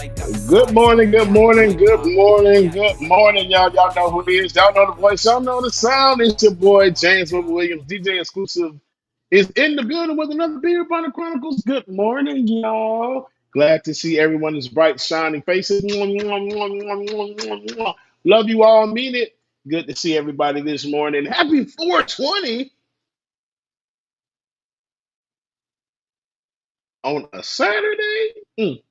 Good morning, good morning, good morning, good morning, y'all. Y'all know who it is. Y'all know the voice. Y'all know the sound. It's your boy, James Williams, DJ Exclusive, is in the building with another Beer Bonnet Chronicles. Good morning, y'all. Glad to see everyone's bright, shining faces. Love you all. Mean it. Good to see everybody this morning. Happy 420 on a Saturday.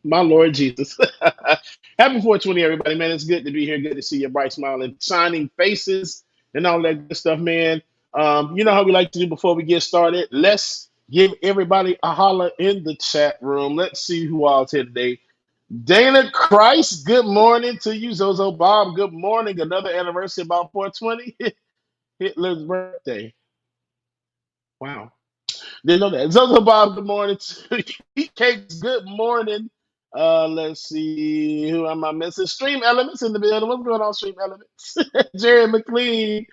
My Lord Jesus. Happy 420, everybody, man. It's good to be here. Good to see your bright, smiling, shining faces and all that good stuff, man. You know how we like to do before we get started. Let's give everybody a holler in the chat room. Let's see who all's here today. Dana Christ, good morning to you. Zozo Bob, good morning. Another anniversary about 420. Hitler's birthday. Wow. Didn't know that. Zozo Bob, good morning. Heat Cakes, good morning. Let's see. Who am I missing? Stream Elements in the building. What's going on, Stream Elements? Jerry McLean,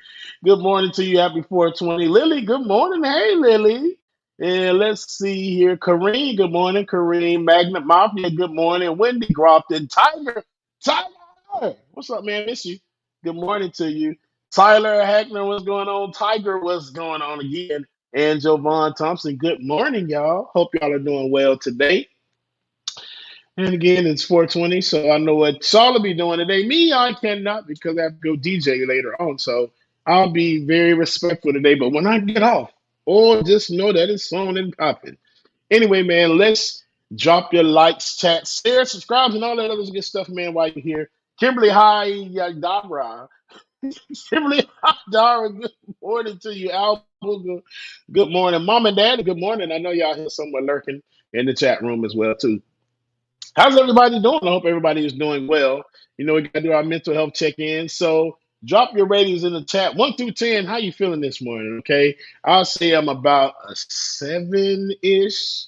good morning to you. Happy 420. Lily, good morning. Hey, Lily. And let's see here. Kareem, good morning. Kareem, Magnet Mafia, good morning. Wendy Grofton, Tyler. What's up, man? Miss you. Good morning to you. Tyler Hackner, what's going on? Tiger, what's going on again? And Jovan Thompson. Good morning, y'all. Hope y'all are doing well today. And again, it's 420, so I know what y'all will be doing today. Me, I cannot because I have to go DJ later on. So I'll be very respectful today. But when I get off, just know that it's on and popping. Anyway, man, let's drop your likes, chat, share, subscribe, and all that other good stuff, man, while you're here. Kimberly, hi, Yadabra. Kimberly Dara, good morning to you. Al Booger, good morning. Mom and Dad, good morning. I know y'all here somewhere lurking in the chat room as well, too. How's everybody doing? I hope everybody is doing well. You know, we got to do our mental health check-in. So drop your ratings in the chat. 1 through 10, how you feeling this morning, okay? I'll say I'm about a 7-ish.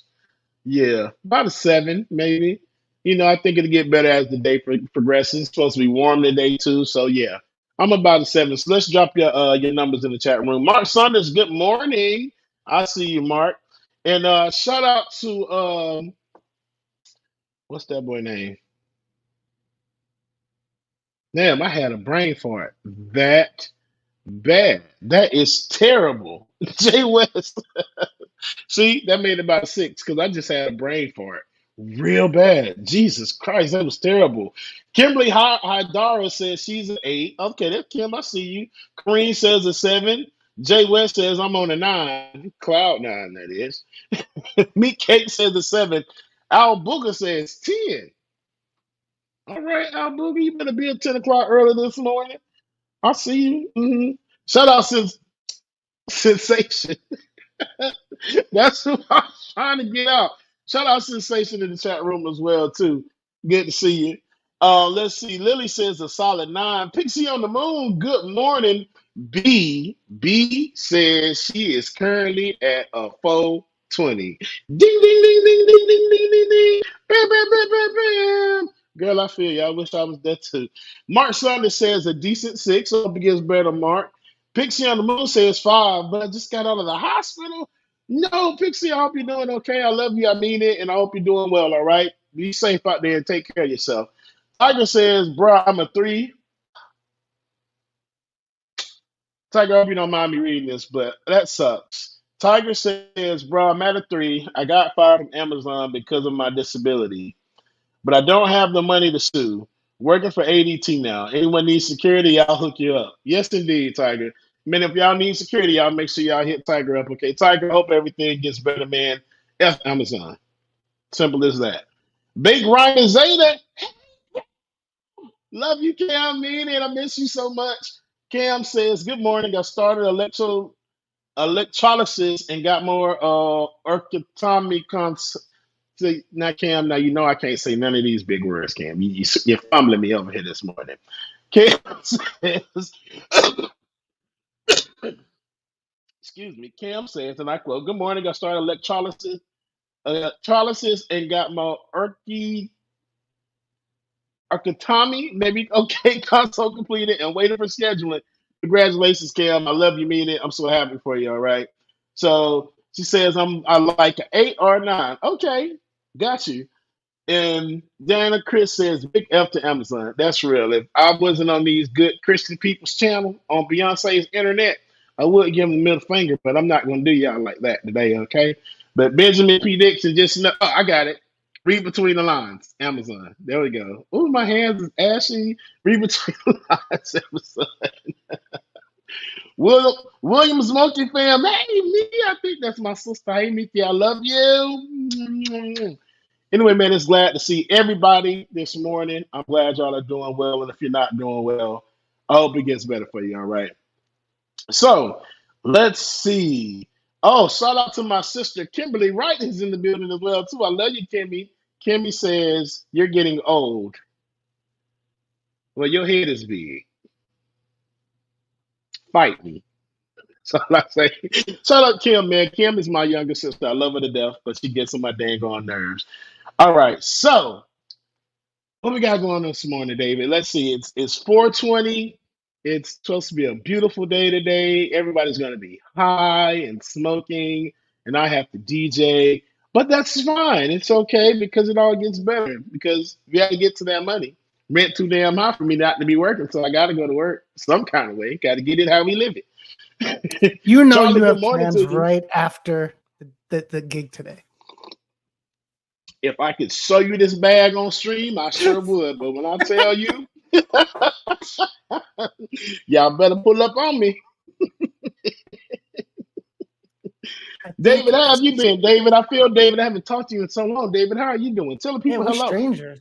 Yeah, about a 7, maybe. You know, I think it'll get better as the day progresses. It's supposed to be warm today too, so yeah, I'm about a 7. So let's drop your numbers in the chat room. Mark Saunders, good morning. I see you, Mark. And shout out to what's that boy name? Damn, I had a brain fart. That bad. That is terrible. Jay West. See, that made about 6 because I just had a brain fart. Real bad. Jesus Christ, that was terrible. Kimberly Hydara says she's an 8. Okay, that's Kim. I see you. Kareem says a 7. Jay West says I'm on a 9. Cloud 9, that is. Meat Cake says a 7. Al Booger says 10. All right, Al Booger, you better be at 10 o'clock early this morning. I see you. Shout out Sensation. That's who I'm trying to get out. Shout out Sensation in the chat room as well, too. Good to see you. Let's see. Lily says a solid 9. Pixie on the Moon, good morning. B says she is currently at a 420. Ding, ding, ding, ding, ding, ding, ding, ding, ding. Bam, bam, bam, bam, bam. Girl, I feel you. I wish I was there too. Mark Saunders says a decent 6. Hope it gets better, Mark. Pixie on the Moon says 5, but I just got out of the hospital. No, Pixie, I hope you're doing okay. I love you. I mean it. And I hope you're doing well, all right? Be safe out there and take care of yourself. Tiger says, bro, I'm a 3. Tiger, I hope you don't mind me reading this, but that sucks. Tiger says, bro, I'm at a 3. I got fired from Amazon because of my disability, but I don't have the money to sue. Working for ADT now. Anyone needs security, I'll hook you up. Yes, indeed, Tiger. Man, if y'all need security, y'all make sure y'all hit Tiger up. Okay, Tiger, hope everything gets better, man. F Amazon. Simple as that. Big Ryan Zeta, love you, Cam, man, and I miss you so much. Cam says, good morning. I started electrolysis and got more orchiectomy See, now, Cam, now you know I can't say none of these big words, Cam. You're fumbling me over here this morning. Cam says, excuse me, Cam says, and I quote, good morning. I started electrolysis and got more orchiectomy, maybe, okay, consult completed and waiting for scheduling. Congratulations, Cam. I love you, mean it. I'm so happy for you, all right? So she says, I like an 8 or a 9. Okay, got you. And Dana Chris says, big F to Amazon. That's real. If I wasn't on these good Christian people's channel on Beyonce's internet, I would give them the middle finger, but I'm not going to do y'all like that today, okay? But Benjamin P. Dixon just know, oh, I got it. Read between the lines. Amazon. There we go. Oh, my hands is ashy. Read between the lines. Amazon. Williams Monkey fam. Hey, me. I think that's my sister. Hey, Mickey. I love you. Anyway, man, it's glad to see everybody this morning. I'm glad y'all are doing well. And if you're not doing well, I hope it gets better for you. All right. So let's see. Oh, shout out to my sister Kimberly Wright is in the building as well, too. I love you, Kimmy. Kimmy says, you're getting old. Well, your head is big. Fight me. So I say, shout out Kim, man. Kim is my younger sister. I love her to death, but she gets on my dang on nerves. All right. So what we got going on this morning, David? Let's see. It's 4:20. It's supposed to be a beautiful day today. Everybody's gonna be high and smoking, and I have to DJ. But that's fine. It's okay because it all gets better. Because we have to get to that money. Rent too damn high for me not to be working, so I gotta go to work some kind of way. Gotta get it how we live it. You know Charlie, you good have morning plans to you. right after the gig today. If I could show you this bag on stream, I sure would. But when I tell you, y'all better pull up on me. David, how have you been? David, I feel David, I haven't talked to you in so long. David, how are you doing? Tell the Yeah, people we're hello. strangers.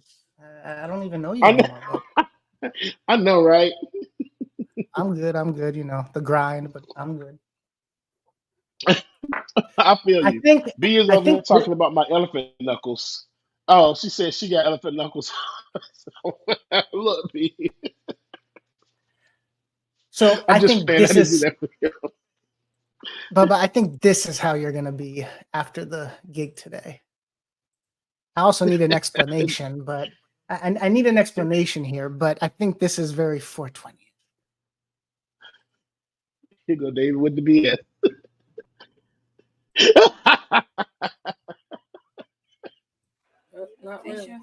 I don't even know you I know, anymore, but I know, right? I'm good. I'm good. You know, the grind, but I'm good. I feel I you. think B is I over here think talking about my elephant knuckles. Oh, she said she got elephant knuckles. Look, B. so. I'm I just think saying I this didn't do is, that for you. Bubba. I think this is how you're gonna be after the gig today. I also need an explanation, but I need an explanation here. But I think this is very 420. Here you go, David, with the BS. Not really.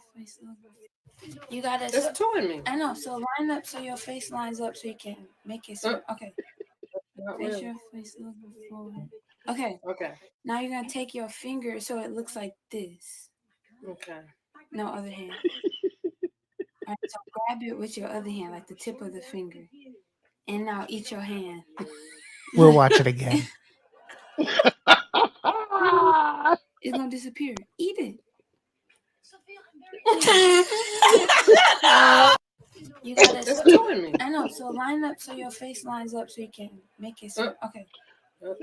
You gotta. It's telling me. I know. So line up so your face lines up so you can make it. So, okay. Not face really. Your face a little bit forward. Okay. Okay. Now you're gonna take your finger so it looks like this. Okay. No, other hand. All right. So grab it with your other hand, like the tip of the finger, and now eat your hand. We'll watch it again. It's gonna disappear. Eat it. You gotta. It's telling me. I know. So line up so your face lines up so you can make it. So, okay.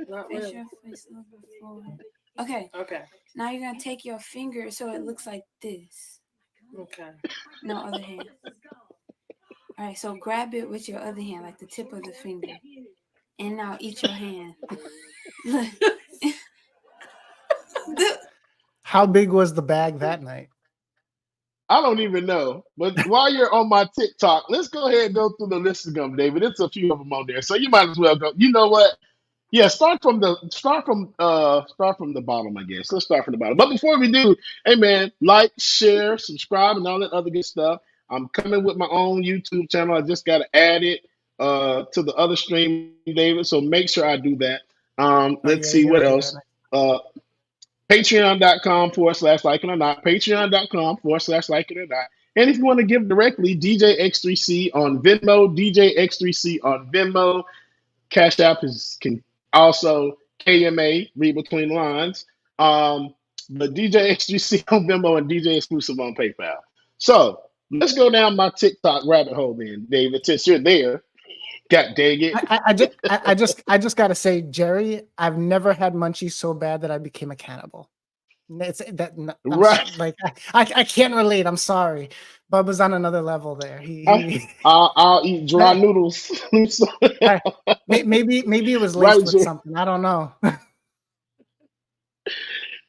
Not face really. Your face a little bit forward. Okay. Okay. Now you're gonna take your finger so it looks like this. Okay. No, other hand. All right. So grab it with your other hand, like the tip of the finger, and now eat your hand. Look. How big was the bag that night? I don't even know. But while you're on my TikTok, let's go ahead and go through the list of them, David. It's a few of them on there. So you might as well go. You know what? Yeah, start from the bottom, I guess. Let's start from the bottom. But before we do, hey man, like, share, subscribe, and all that other good stuff. I'm coming with my own YouTube channel. I just gotta add it to the other stream, David. So make sure I do that. Let's Yeah, see you what gotta do else. that. Patreon.com/like it or not. Patreon.com/like it or not. And if you want to give directly, DJX3C on Venmo, DJX3C on Venmo. Cash App is can also KMA, read between the lines. But DJ XGC on Venmo and DJ Exclusive on PayPal. So let's go down my TikTok rabbit hole then, David, since you're there. God dang it. I just gotta say, Jerry, I've never had munchies so bad that I became a cannibal. It's that Right. like I can't relate. I'm sorry. Bubba's on another level there. I'll eat dry noodles. Maybe it was Right, laced with Jay. something. I don't know.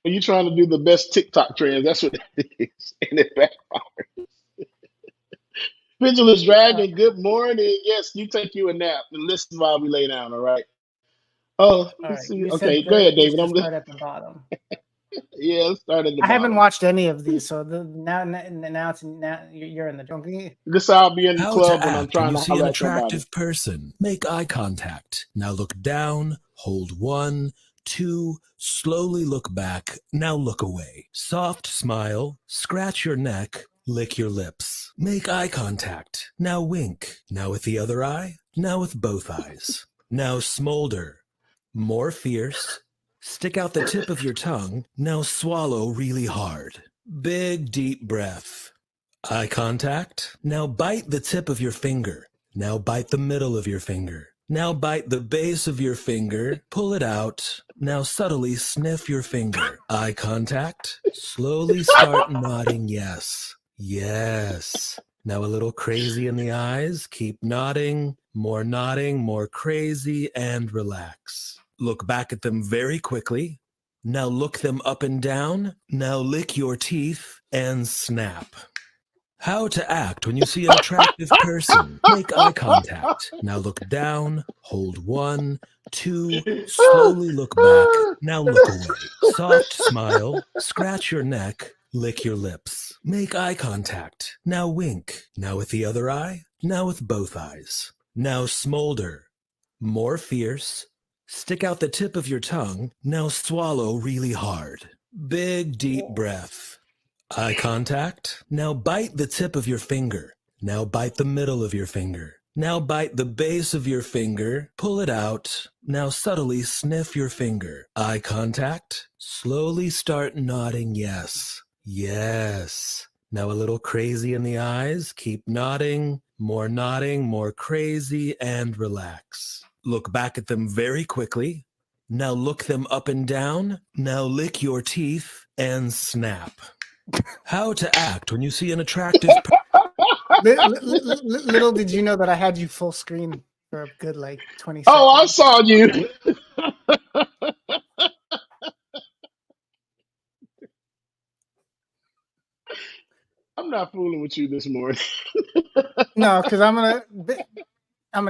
When you're trying to do the best TikTok trends, that's what it is. And it backfires. Vigilance Dragon, good morning. Yes, you take you a nap and listen while we lay down, all right? Oh, All let's right. see. You Okay, said go ahead, we David. should start at the bottom. Yeah, start at the I haven't bottom. watched any of these, so now you're in the jungle. This I'll be in the How to club when I'm act when trying you to see an holler at somebody. attractive person. Make eye contact. Now look down, hold 1, 2, slowly look back. Now look away. Soft smile, scratch your neck, lick your lips. Make eye contact. Now wink. Now with the other eye. Now with both eyes. Now smolder. More fierce. Stick out the tip of your tongue. Now swallow really hard. Big deep breath. Eye contact. Now bite the tip of your finger. Now bite the middle of your finger. Now bite the base of your finger. Pull it out. Now subtly sniff your finger. Eye contact. Slowly start nodding yes. Yes. Now a little crazy in the eyes. Keep nodding, more crazy, and relax. Look back at them very quickly. Now look them up and down. Now lick your teeth and snap. How to act when you see an attractive person. Make eye contact. Now look down, hold 1, 2, slowly look back. Now look away. Soft smile, scratch your neck, lick your lips. Make eye contact. Now wink. Now with the other eye. Now with both eyes. Now smolder. More fierce. Stick out the tip of your tongue. Now swallow really hard. Big deep breath. Eye contact. Now bite the tip of your finger. Now bite the middle of your finger. Now bite the base of your finger. Pull it out. Now subtly sniff your finger. Eye contact. Slowly start nodding yes. Yes. Now a little crazy in the eyes. Keep nodding, more crazy, and relax. Look back at them very quickly. Now look them up and down. Now lick your teeth and snap. How to act when you see an attractive Little did you know that I had you full screen for a good 20 seconds. Oh, I saw you. I'm not fooling with you this morning. No, because I'm gonna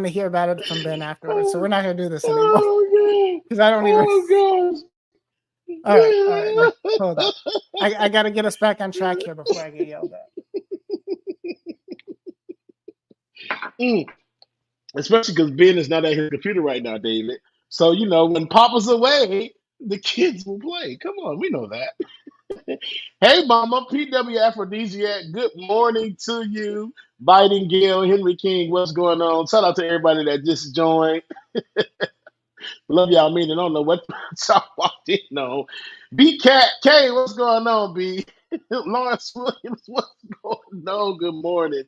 hear about it from Ben afterwards. So we're not gonna do this anymore. Oh, Because I don't even. oh gosh. All right. Hold up. I got to get us back on track here before I get yelled at. Especially because Ben is not at his computer right now, David. So, when Papa's away, the kids will play. Come on, we know that. Hey, Mama, PW Aphrodisiac, good morning to you. Biden, Gail, Henry King, what's going on? Shout out to everybody that just joined. Love y'all, mean I don't know what y'all walked in on. B Cat K, what's going on, B? Lawrence Williams, what's going on? Good morning.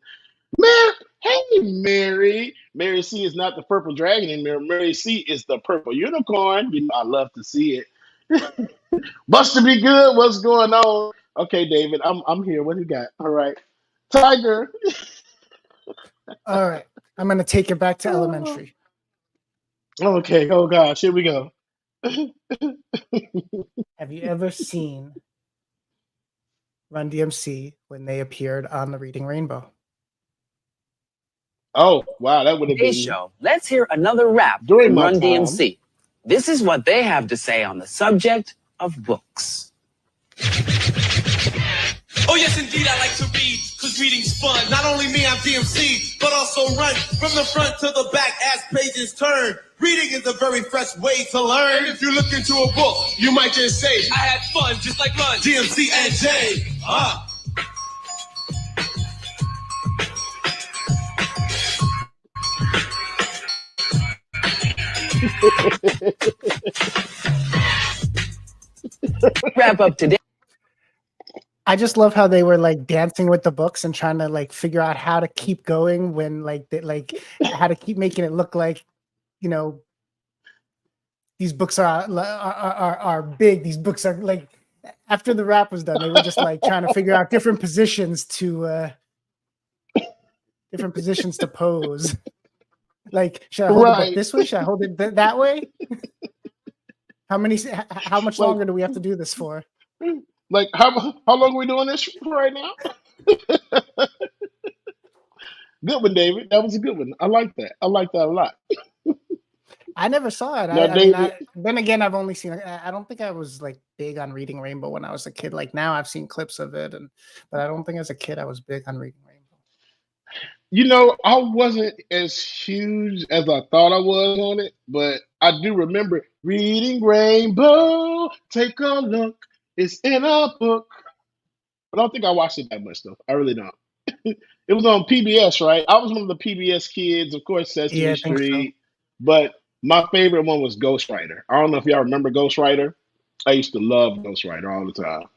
Mary, hey, Mary. Mary C is not the purple dragon in there. Mary C is the purple unicorn. I love to see it. Buster be good. What's going on? Okay, David, I'm here. What you got? All right. Tiger. All right. I'm going to take it back to elementary. Okay. Oh, gosh. Here we go. Have you ever seen Run DMC when they appeared on the Reading Rainbow? Oh, wow. That would have been. Show. Let's hear another rap during from my Run time. DMC. This is what they have to say on the subject of books. Oh yes, indeed, I like to read, cause reading's fun. Not only me, I'm DMC, but also run from the front to the back as pages turn. Reading is a very fresh way to learn. And if you look into a book, you might just say, I had fun, just like Run, DMC and J. Wrap up today. I just love how they were dancing with the books and trying to figure out how to keep going when how to keep making it look like, these books are big. These books are after the rap was done, they were just trying to figure out different positions to pose. Should I hold the book this way? Should I hold it that way? How much longer do we have to do this for? How long are we doing this right now? Good one, David. That was a good one. I like that. I like that a lot. I never saw it. Now, I mean, David, then again, I've only seen. I don't think I was like big on Reading Rainbow when I was a kid. Like now, I've seen clips of it, but I don't think as a kid I was big on Reading Rainbow. I wasn't as huge as I thought I was on it, but I do remember reading Rainbow. Take a look, it's in a book. But I don't think I watched it that much though. I really don't. It was on PBS, right? I was one of the PBS kids, of course, Yeah, Sesame I think so. Street. But my favorite one was Ghost Rider. I don't know if y'all remember Ghost Rider. I used to love Ghost Rider all the time.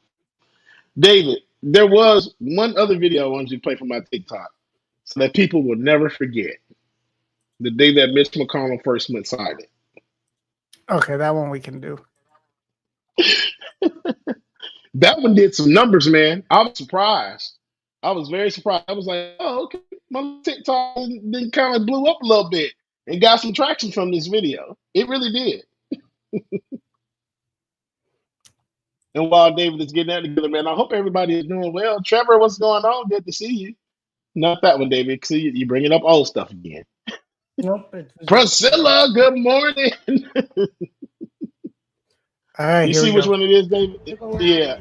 David, there was one other video I wanted you to play from my TikTok so that people will never forget the day that Mitch McConnell first went silent. Okay, that one we can do. That one did some numbers, man. I was surprised. I was very surprised. I was like, oh, okay. My TikTok then kind of blew up a little bit and got some traction from this video. It really did. And while David is getting that together, man, I hope everybody is doing well. Trevor, what's going on? Good to see you. Not that one, David. See, you bringing up old stuff again. Nope. Priscilla, good morning. All right, You here see we which go. one it is, David? Yeah.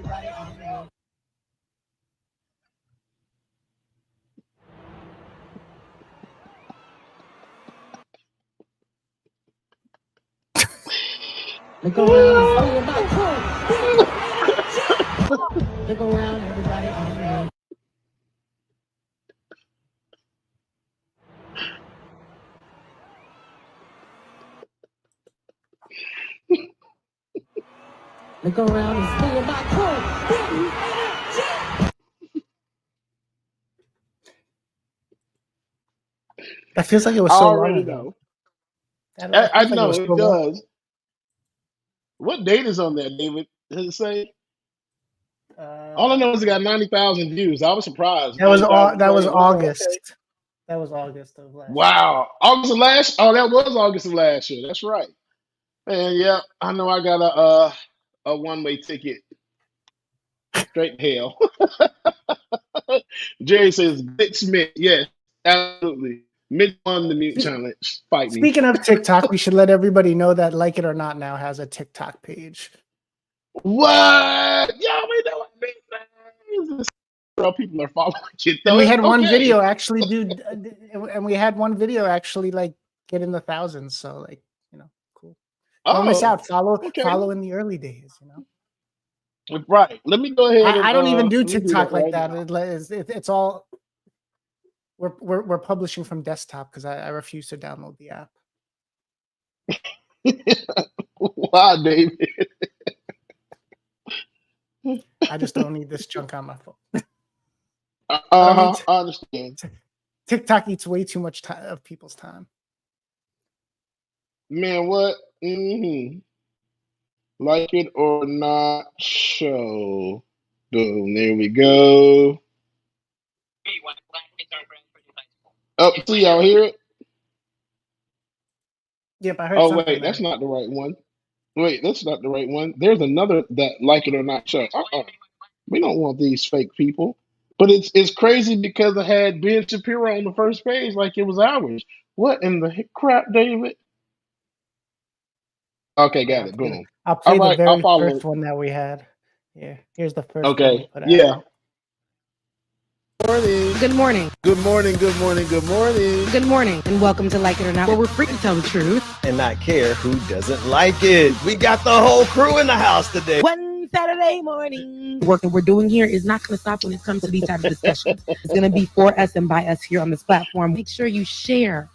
Look around. Look around, everybody. Look around and see about That feels like it I was so long already ago. know. That I feels like it know was it so long. does. What date is on that, David? Does it say? All I know is it got 90,000 views. I was surprised. That was 90,000 that was plays. Oh, okay. August. That was August of last year. Wow. August of last. Oh, that was August of last year. That's right. And yeah, I know I got a one-way ticket straight to hell. Jerry says Mitch Smith. Yes, absolutely. Mitch won the mute challenge. Fight me. Speaking of TikTok, we should let everybody know that Like It or Not now has a TikTok page. What? Y'all may know what this people are following it And though. we It's had one okay. video actually like get in the thousands. So like, cool. Don't miss out. Follow okay. in the early days, Right. Let me go ahead and I don't even do let me do TikTok like right that. It's all we're publishing from desktop because I refuse to download the app. Wow, David. I just don't need this junk on my phone. I understand. TikTok eats way too much time of people's time. Man, what? Like it or not show. Boom, there we go. Oh, see y'all hear it? Yep, I heard Oh, something wait, there. that's not the right one. Wait, that's not the right one. There's another that like it or not show. We don't want these fake people. But it's crazy because I had Ben Shapiro on the first page like it was ours. What in the crap, David? Okay, got it. Boom. I'll play All the right, I'll very follow. first one that we had. Yeah, here's the first one we Okay. put out. Yeah. Good morning. Good morning. Good morning. Good morning. Good morning, and welcome to Like It or Not, where we're free to tell the truth and not care who doesn't like it. We got the whole crew in the house today. One Saturday morning. The work that we're doing here is not going to stop when it comes to these types of discussions. It's going to be for us and by us here on this platform. Make sure you share,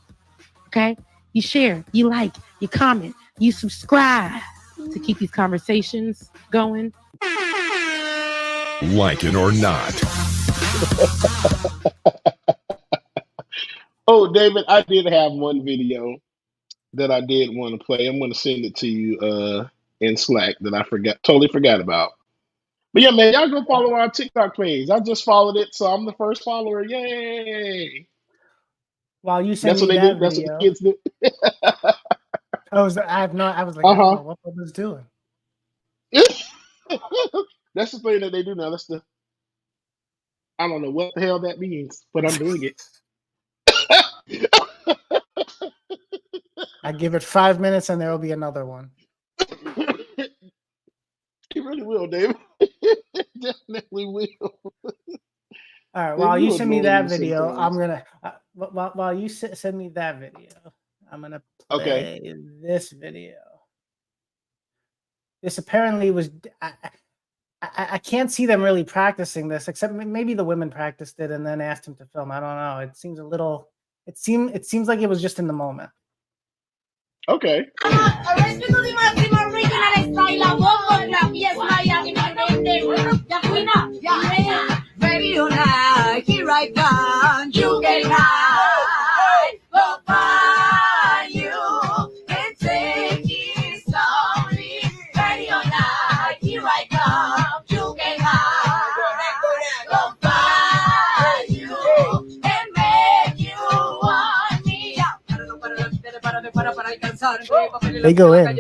okay? You share, you like, you comment, you subscribe to keep these conversations going. Like it or not. Oh, David, I did have one video that I did want to play. I'm going to send it to you in Slack that I totally forgot about. But yeah, man, y'all go follow our TikTok page. I just followed it, so I'm the first follower. Yay! While you send That's what me they that do. That's what video, the kids do. I was like, I don't know what Bubba's doing. That's the thing that they do now. I don't know what the hell that means, but I'm doing it. I give it 5 minutes and there will be another one. He really will, David. Definitely will. All right. David, While you you send me annoying that video, I'm sometimes. gonna while you send me that video, I'm gonna Okay. play this video. This apparently was. I can't see them really practicing this, except maybe the women practiced it and then asked him to film. I don't know. It seems a little. It seems like it was just in the moment. Okay. They go in.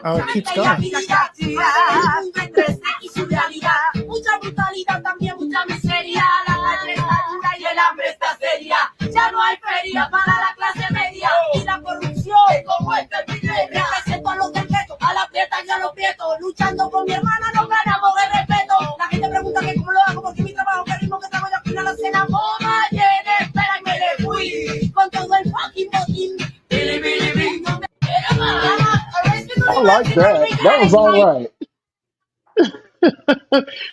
Oh, it keeps going. I like that. That was all right.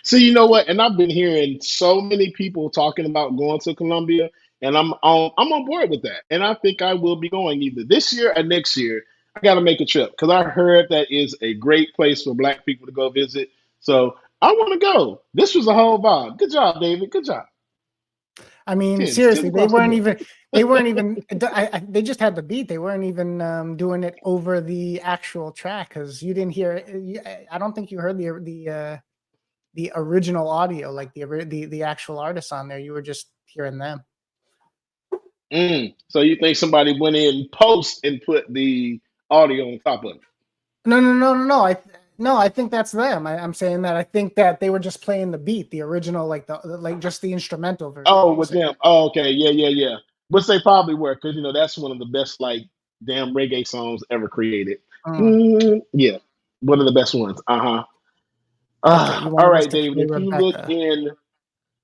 So you know what? And I've been hearing so many people talking about going to Colombia, and I'm on board with that. And I think I will be going either this year or next year. I got to make a trip because I heard that is a great place for Black people to go visit. So I want to go. This was a whole vibe. Good job, David. Good job. I mean, 10 seriously, they across the weren't board. even. They just had the beat. They weren't even doing it over the actual track because you didn't hear. I don't think you heard the original audio, like the actual artists on there. You were just hearing them. So you think somebody went in post and put the audio on top of it? No. I think that's them. I'm saying that I think that they were just playing the beat, the original, like just the instrumental version. Oh, with them. Oh, okay. Yeah. Which they probably were, because that's one of the best like damn reggae songs ever created. Yeah, one of the best ones. Okay, you All wanted us right, to David. play If you look Rebecca. in,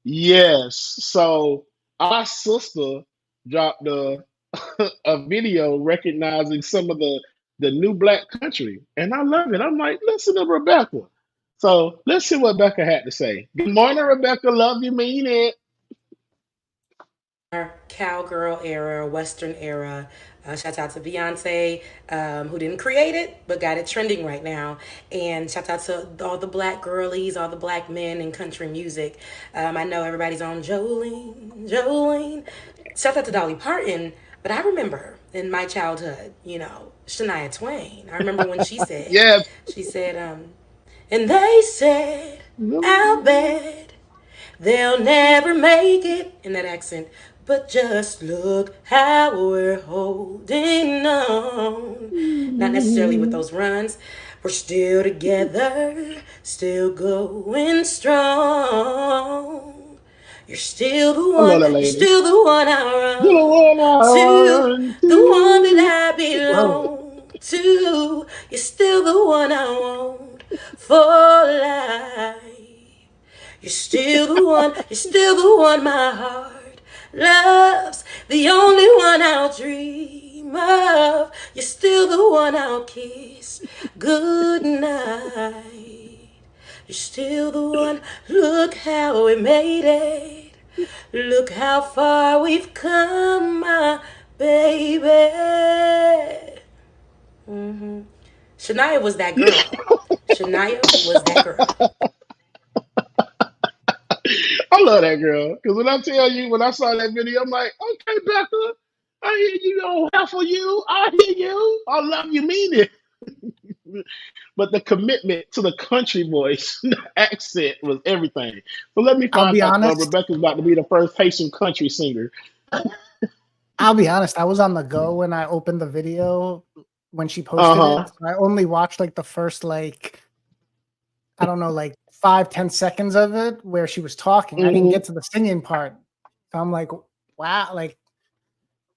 yes. So our sister dropped a video recognizing some of the new black country, and I love it. I'm like, listen to Rebecca. So let's see what Rebecca had to say. Good morning, Rebecca. Love you, mean it. Cowgirl era, Western era. Shout out to Beyonce, who didn't create it, but got it trending right now. And shout out to all the black girlies, all the black men in country music. I know everybody's on Jolene. Shout out to Dolly Parton, but I remember in my childhood, Shania Twain. I remember when she said, Yes. and they said, I'll bet they'll never make it in that accent. But just look how we're holding on. Not necessarily with those runs. We're still together, still going strong. You're still the I love one, that you're lady. still the one I You the one run I to, run the one to. that I Right. belong to. You're still the one I want for life. You're still the one my heart loves, the only one I'll dream of. You're still the one I'll kiss good night. You're still the one, look how we made it. Look how far we've come, my baby. Shania was that girl. Shania was that girl. I love that girl. Because when I tell you, when I saw that video, I'm like, okay, Becca. I hear you, oh, half of you. I hear you. I love you, mean it. But the commitment to the country voice accent was everything. So let me I'll find be out. honest. Rebecca's about to be the first Haitian country singer. I'll be honest. I was on the go when I opened the video when she Uh posted it. huh. So I only watched like the first I don't know, like 5-10 seconds of it where she was talking. I didn't Hmm. get to the singing part. So I'm like, wow, like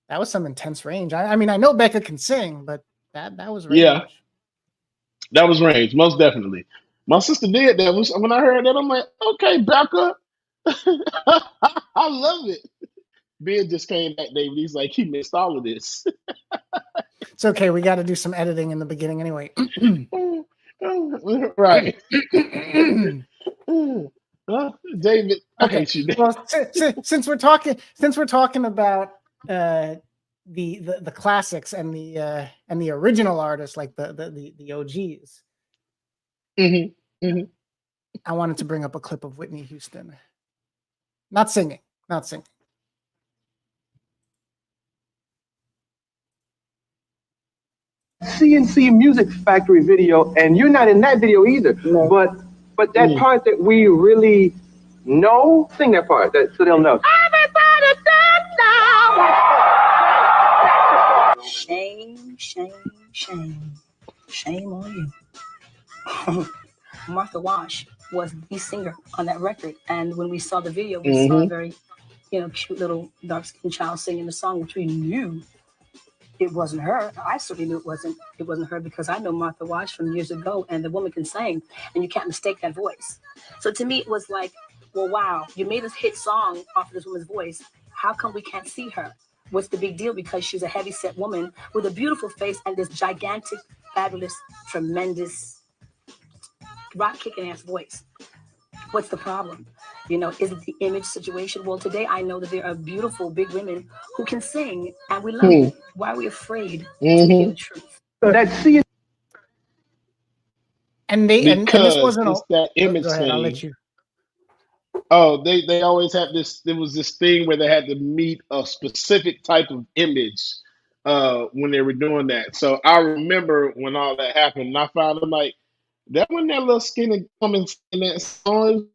that was some intense range. I mean, I know Becca can sing, but that was Yeah, range. that was range, most definitely. My sister did that. When I heard that, I'm like, okay, Becca. I love it. Ben just came back, David. He's like, he missed all of this. It's okay. We got to do some editing in the beginning anyway. Right. David, I Okay. hate you. Well, since we're talking about the classics and the original artists, like the OGs, Hmm. Hmm. I wanted to bring up a clip of Whitney Houston, not singing, not singing. CNC Music Factory video, and you're not in that video either. No. But that part that we really know, sing that part that so they'll know. Shame, shame, shame. Shame on you. Martha Wash was the singer on that record. And when we saw the video, we saw a very, cute little dark-skinned child singing the song, which we knew it wasn't her. I certainly knew it wasn't her because I know Martha Wash from years ago, and the woman can sing, and you can't mistake that voice. So to me, it was like, well, wow, you made this hit song off of this woman's voice. How come we can't see her? What's the big deal? Because she's a heavy-set woman with a beautiful face and this gigantic, fabulous, tremendous, rock-kicking ass voice. What's the problem? Is it the image situation? Well, today I know that there are beautiful, big women who can sing, and we love it. Why are we afraid to hear the truth? And this Because wasn't it's a. that image Go ahead. I'll let thing. you. Oh, they always have this. There was this thing where they had to meet a specific type of image when they were doing that. So I remember when all that happened, and I found them like that when that little skinny woman in that song,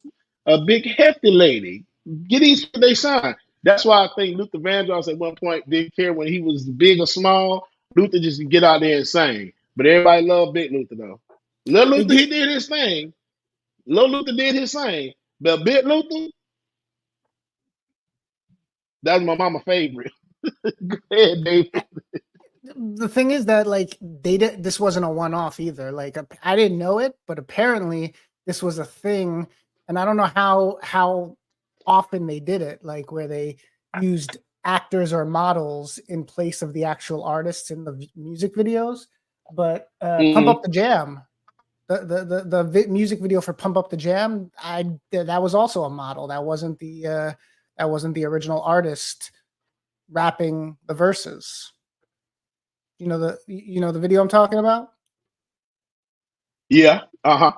a big hefty lady. Get these they shine. That's why I think Luther Vandross at one point didn't care when he was big or small. Luther just get out there and sing. But everybody loved Big Luther though. Little Luther, he did his thing. Little Luther did his thing. But Big Luther, that's my mama favorite. Go ahead, David. The thing is that like this wasn't a one-off either. Like I didn't know it, but apparently this was a thing, and I don't know how often they did it, like where they used actors or models in place of the actual artists in the music videos. But Pump Up the Jam, the music video for Pump Up the Jam, that was also a model. That wasn't the original artist rapping the verses. You know the video I'm talking about? Yeah. Uh-huh.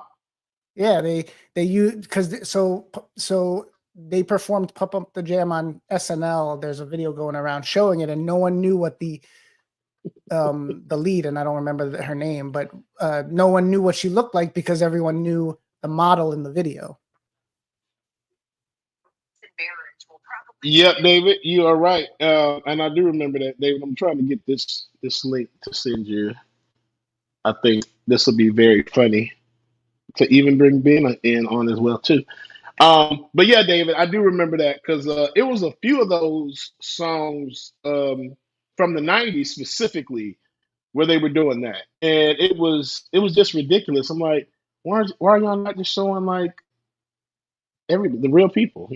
Yeah, they used because so they performed Pump Up the Jam on SNL. There's a video going around showing it, and no one knew what the lead, and I don't remember her name, but no one knew what she looked like because everyone knew the model in the video. Yep, David, you are right. And I do remember that, David. I'm trying to get this link to send you. I think this will be very funny to even bring Ben in on as well too. But yeah, David, I do remember that because it was a few of those songs from the '90s specifically where they were doing that, and it was just ridiculous. I'm like, why are y'all not just showing like the real people?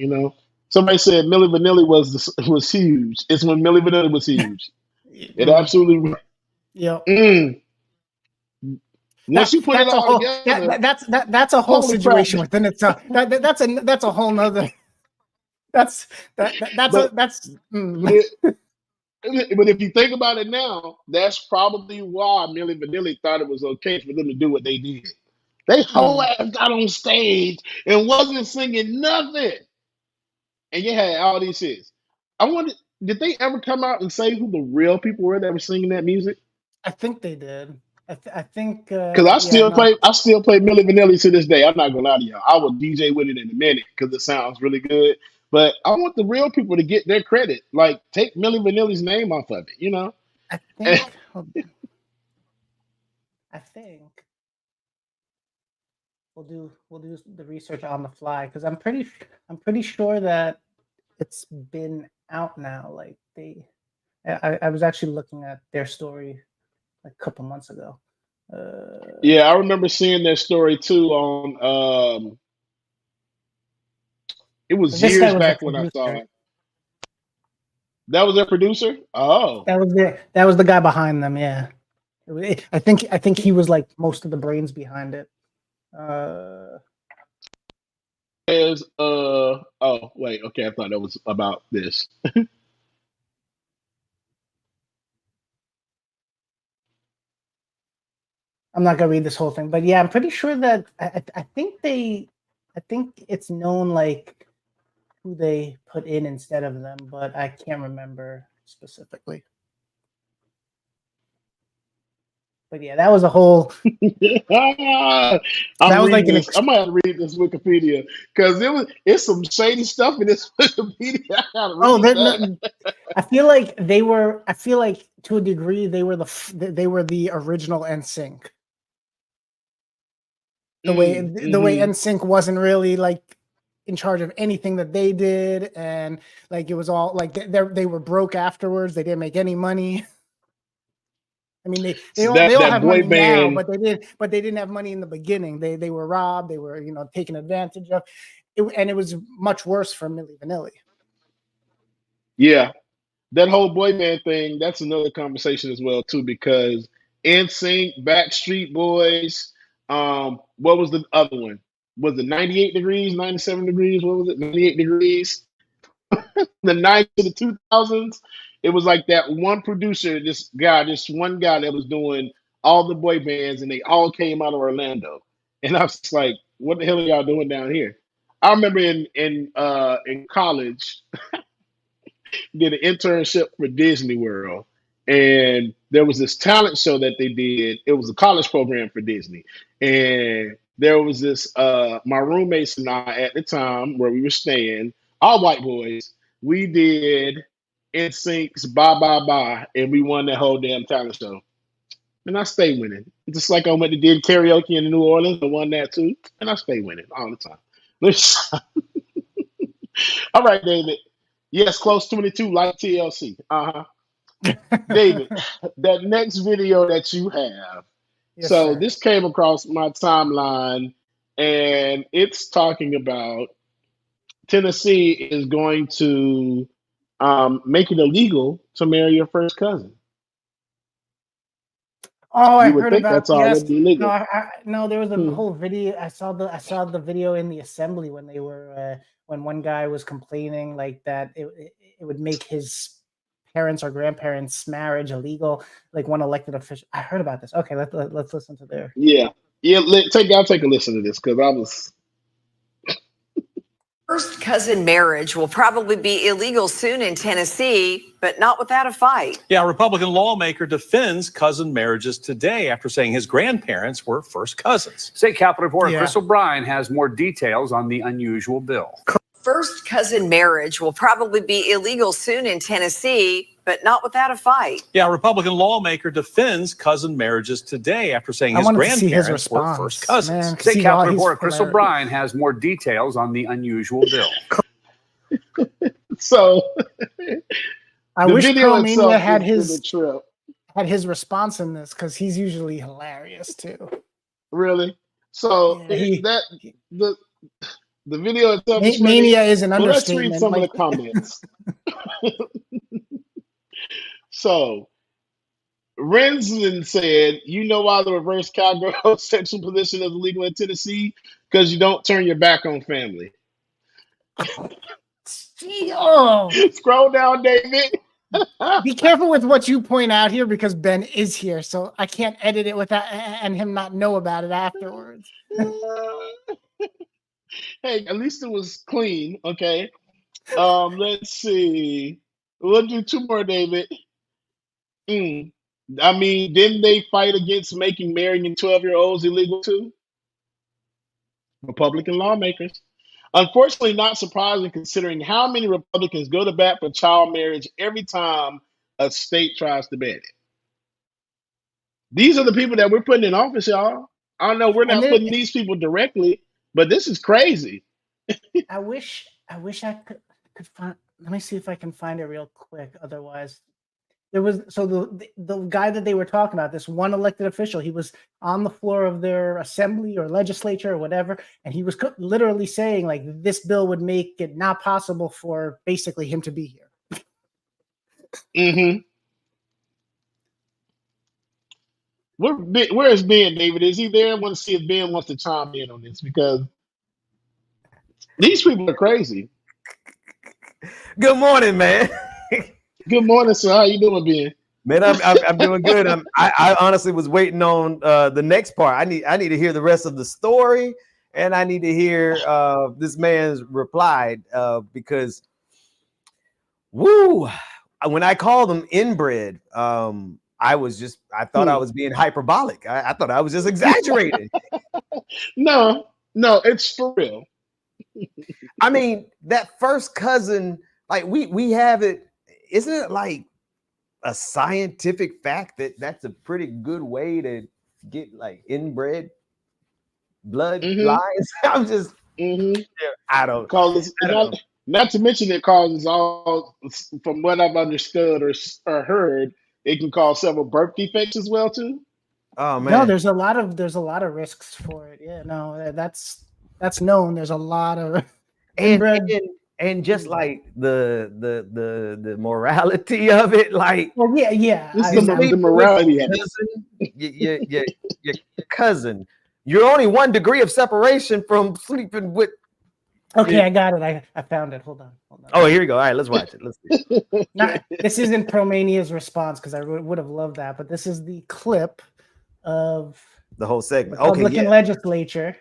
Somebody said Milli Vanilli was huge. It's when Milli Vanilli was huge. It absolutely. Yeah. Once you put it That's a all whole together, that's a whole holy crap! situation within itself. That's a whole nother. That's. But but if you think about it now, that's probably why Milli Vanilli thought it was okay for them to do what they did. They whole ass got on stage and wasn't singing nothing, and you had all these hits. I wanted did they ever come out and say who the real people were that were singing that music? I think they did. I think. Because Yeah. No. I still play Milli Vanilli to this day. I'm not gonna lie to y'all. I will DJ with it in a minute because it sounds really good. But I want the real people to get their credit. Like take Milli Vanilli's name off of it, you know? I think. I think we'll do the research on the fly because I'm pretty sure that it's been out now. Like I was actually looking at their story like a couple months ago. Yeah, I remember seeing that story too on it was This guy years was the back when I saw producer. it. That was their producer? Oh. That was the guy behind them. Yeah, I think he was like most of the brains behind it. Oh wait, okay, I thought that was about this. I'm not gonna read this whole thing, but yeah, I'm pretty sure that I think it's known like who they put in instead of them, but I can't remember specifically. But yeah, that was a whole. I'm reading this. I might have to read this Wikipedia because it's some shady stuff in this Wikipedia. I gotta read that. I feel like they were. I feel like to a degree they were the original NSYNC. The way NSYNC wasn't really like in charge of anything that they did, and like it was all like they were broke afterwards. They didn't make any money. I mean, they all have money now, but they didn't have money in the beginning. They were robbed. They were taken advantage of, and it was much worse for Milli Vanilli. Yeah, that whole boy band thing. That's another conversation as well too, because NSYNC, Backstreet Boys. What was the other one? Was it 98 degrees, 97 degrees? What was it? 98 degrees. The 90s to the 2000s, it was like that one producer, this one guy that was doing all the boy bands, and they all came out of Orlando. And I was just like, "What the hell are y'all doing down here?" I remember in college, did an internship for Disney World, and there was this talent show that they did. It was a college program for Disney, and there was this my roommates and I at the time where we were staying, all white boys. We did NSYNC's "Bye Bye Bye," and we won that whole damn talent show. And I stay winning. Just like I went to did karaoke in New Orleans, I won that too, and I stay winning all the time. All right, David. Yes, close 22, like TLC. David, that next video that you have. Yes, so sir. This came across my timeline, and it's talking about Tennessee is going to make it illegal to marry your first cousin. Oh, I You would heard think about that's yes. already legal. No, there was a whole video. I saw the video in the assembly when they were when one guy was complaining like that it would make his parents or grandparents' marriage illegal. Like one elected official. I heard about this. Okay, let's listen to their. Yeah. I'll take a listen to this because I was. First cousin marriage will probably be illegal soon in Tennessee, but not without a fight. Yeah, a Republican lawmaker defends cousin marriages today after saying his grandparents were first cousins. State Capitol reporter Chris O'Brien has more details on the unusual bill. First cousin marriage will probably be illegal soon in Tennessee, but not without a fight. Yeah, a Republican lawmaker defends cousin marriages today after saying his grandparents were first cousins. State Capitol reporter Chris O'Brien has more details on the unusual bill. So I wish Carmania had his response in this because he's usually hilarious too. Really? So the video itself is Mania is an understatement. Let's read some of the comments. So, Renzen said, "You know why the reverse cowgirl sexual position is illegal in Tennessee? Because you don't turn your back on family." Scroll down, David. Be careful with what you point out here because Ben is here, so I can't edit it without and him not know about it afterwards. Hey, at least it was clean. Okay. Let's see. We'll do two more, David. I mean, didn't they fight against making marrying 12-year-olds illegal too? Republican lawmakers. Unfortunately, not surprising considering how many Republicans go to bat for child marriage every time a state tries to ban it. These are the people that we're putting in office, y'all. I know we're not putting these people directly, but this is crazy. I wish I could find. Let me see if I can find it real quick. Otherwise, there was the guy that they were talking about. This one elected official. He was on the floor of their assembly or legislature or whatever, and he was literally saying like this bill would make it not possible for basically him to be here. Mm-hmm. Where is Ben, David? Is he there? I want to see if Ben wants to chime in on this because these people are crazy. Good morning, man. Good morning, sir. How you doing, Ben? Man, I'm doing good. I honestly was waiting on the next part. I need to hear the rest of the story, and I need to hear this man's reply because, woo! When I called him inbred, I thought I was being hyperbolic. I thought I was just exaggerating. No, it's for real. I mean, that first cousin, like we have it. Isn't it like a scientific fact that that's a pretty good way to get like inbred blood lines? I'm just, I don't know. Not to mention it causes all, from what I've understood or heard, it can cause several birth defects as well too. Oh man, no, there's a lot of risks for it. Yeah, no, that's known. There's a lot of and just like the morality of it, like the morality of it. Your cousin, you're only 1 degree of separation from sleeping with. Okay, I got it. I found it. Hold on. Oh, here we go. All right, let's watch it. Let's see. This isn't Promania's response because I would have loved that, but this is the clip of the whole segment. Republican legislature.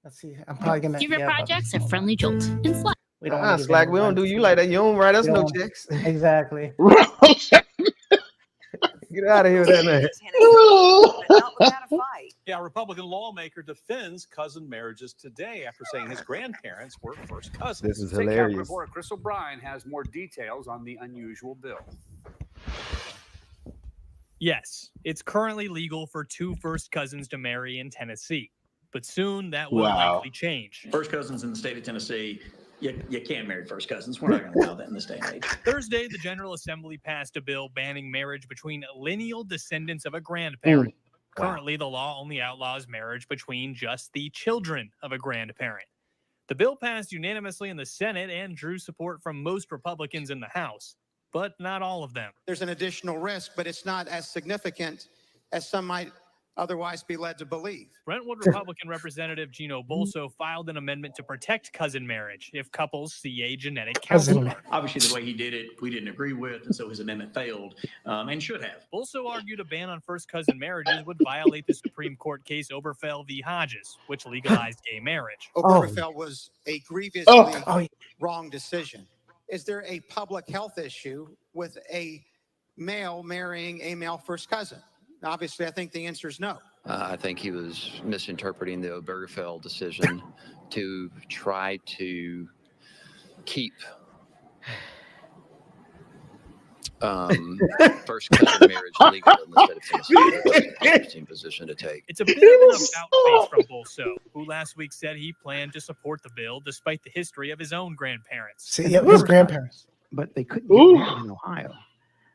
Let's see. I'm probably gonna give your projects a friendly jolt in Slack. We don't Slack. We don't do you like that. You don't write us no checks. Exactly. Get out of here with that, man. Yeah, a Republican lawmaker defends cousin marriages today after saying his grandparents were first cousins. This is State hilarious. Capitol reporter Chris O'Brien has more details on the unusual bill. Yes, it's currently legal for 2 first cousins to marry in Tennessee, but soon that will likely change. First cousins in the state of Tennessee, you can't marry first cousins. We're not going to allow that in this day and age. Thursday, the General Assembly passed a bill banning marriage between lineal descendants of a grandparent. Currently, the law only outlaws marriage between just the children of a grandparent. The bill passed unanimously in the Senate and drew support from most Republicans in the House, but not all of them. There's an additional risk, but it's not as significant as some might otherwise be led to believe. Brentwood Republican Representative Gino Bolso filed an amendment to protect cousin marriage if couples see a genetic counselor. Obviously, the way he did it, we didn't agree with, and so his amendment failed, and should have. Bolso argued a ban on first cousin marriages would violate the Supreme Court case Obergefell v. Hodges, which legalized gay marriage. Obergefell was a grievously wrong decision. Is there a public health issue with a male marrying a male first cousin? Obviously, I think the answer is no. I think he was misinterpreting the Obergefell decision to try to keep first cousin marriage legal in the state of Tennessee. That's an interesting position to take. It's a bit of an about-face from Bolso, who last week said he planned to support the bill despite the history of his own grandparents. See, his grandparents. But they couldn't get married in Ohio.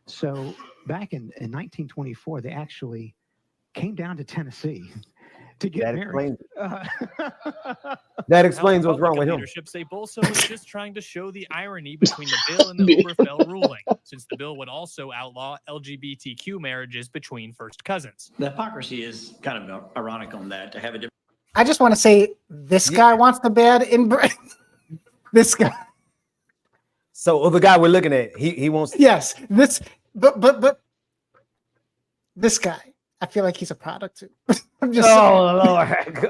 So back in 1924, they actually came down to Tennessee to get married. That explains what's wrong with him. Leadership say Bolso was just trying to show the irony between the bill and the Obergefell ruling, since the bill would also outlaw LGBTQ marriages between first cousins. The hypocrisy is kind of ironic on that, to have a different. I just want to say this guy wants the bad inbred. This guy. So the guy we're looking at, he wants. Yes, this, but this guy, I feel like he's a product too. I'm just Lord.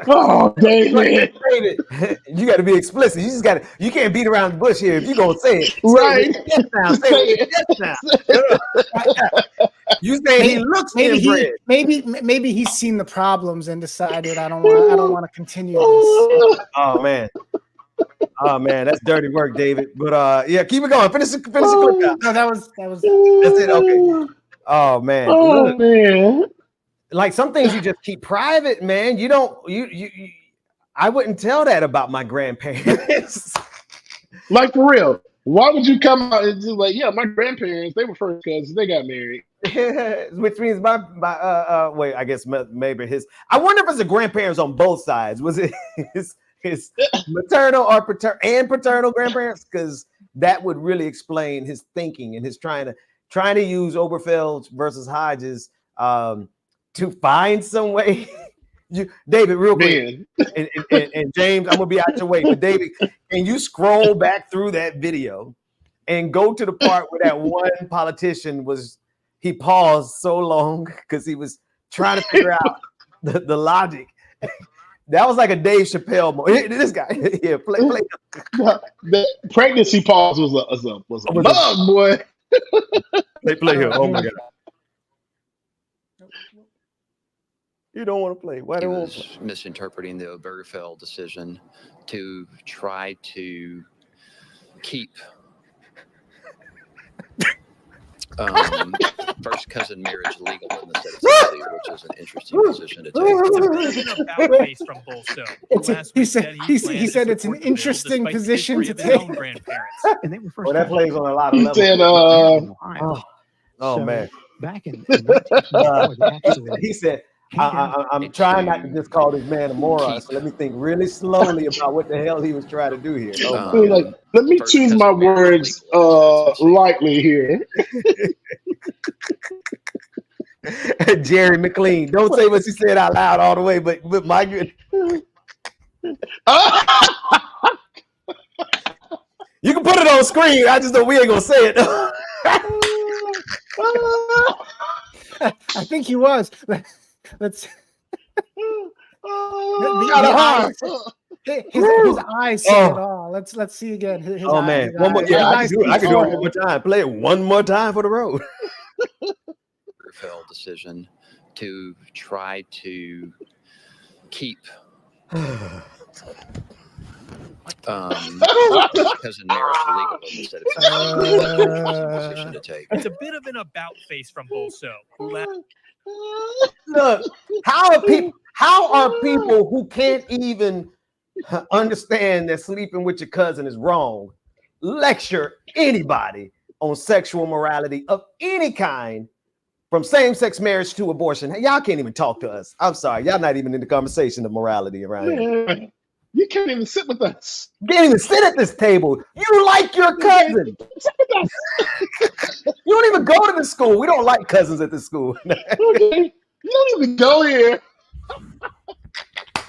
Oh, David. David, you got to be explicit. You just got to. You can't beat around the bush here. If you're gonna say it, Right. Say it with your chest now. Say it with your chest now. You say he looks inbred. Maybe he's seen the problems and decided I don't want to continue this. Oh man, that's dirty work, David. But yeah, keep it going. Finish the clip out. No, that was That's it. Okay. Oh man. Oh Look, man. like some things you just keep private, man. You don't. You I wouldn't tell that about my grandparents. Like for real. Why would you come out and just like, yeah, my grandparents, they were first cousins, they got married. Which means my wait, I guess maybe his. I wonder if it's the grandparents on both sides. Was it his maternal or paternal grandparents? Because that would really explain his thinking and his trying to use Oberfeld versus Hodges to find some way. David, real quick, and James, I'm gonna be out your way. But David, can you scroll back through that video and go to the part where that one politician he paused so long because he was trying to figure out the logic. That was like a Dave Chappelle moment. This guy, yeah, play. The pregnancy pause was a bug, boy. Play here. Oh my god. You don't want to play. Why don't you misinterpreting the Obergefell decision to try to keep first cousin marriage legal in the state of Tennessee, which is an interesting position to take. It's a about face from Bolso. He said it's an interesting position to take. And they were first. Well, that plays on a lot of levels. Said, oh man. Back in 1924, they actually he said, I'm trying not to just call this man a moron, so let me think really slowly about what the hell he was trying to do here. Let me choose my words lightly here. Jerry McLean. Don't say what she said out loud all the way, but my good. You can put it on screen. I just know we ain't gonna say it. I think he was. Let's. His eyes say it all. Let's see again. His oh man, one more. Yeah, I can do it one more time. Play it one more time for the road. Decision to try to keep cousin marriage legal instead of position to take. It's a bit of an about face from Bolso. Look, how are people who can't even understand that sleeping with your cousin is wrong lecture anybody on sexual morality of any kind, from same-sex marriage to abortion? Hey, y'all can't even talk to us. I'm sorry, y'all not even in the conversation of morality around here. You can't even sit with us. You can't even sit at this table. You like your cousin. You don't even go to the school. We don't like cousins at the school. Okay. You don't even go here.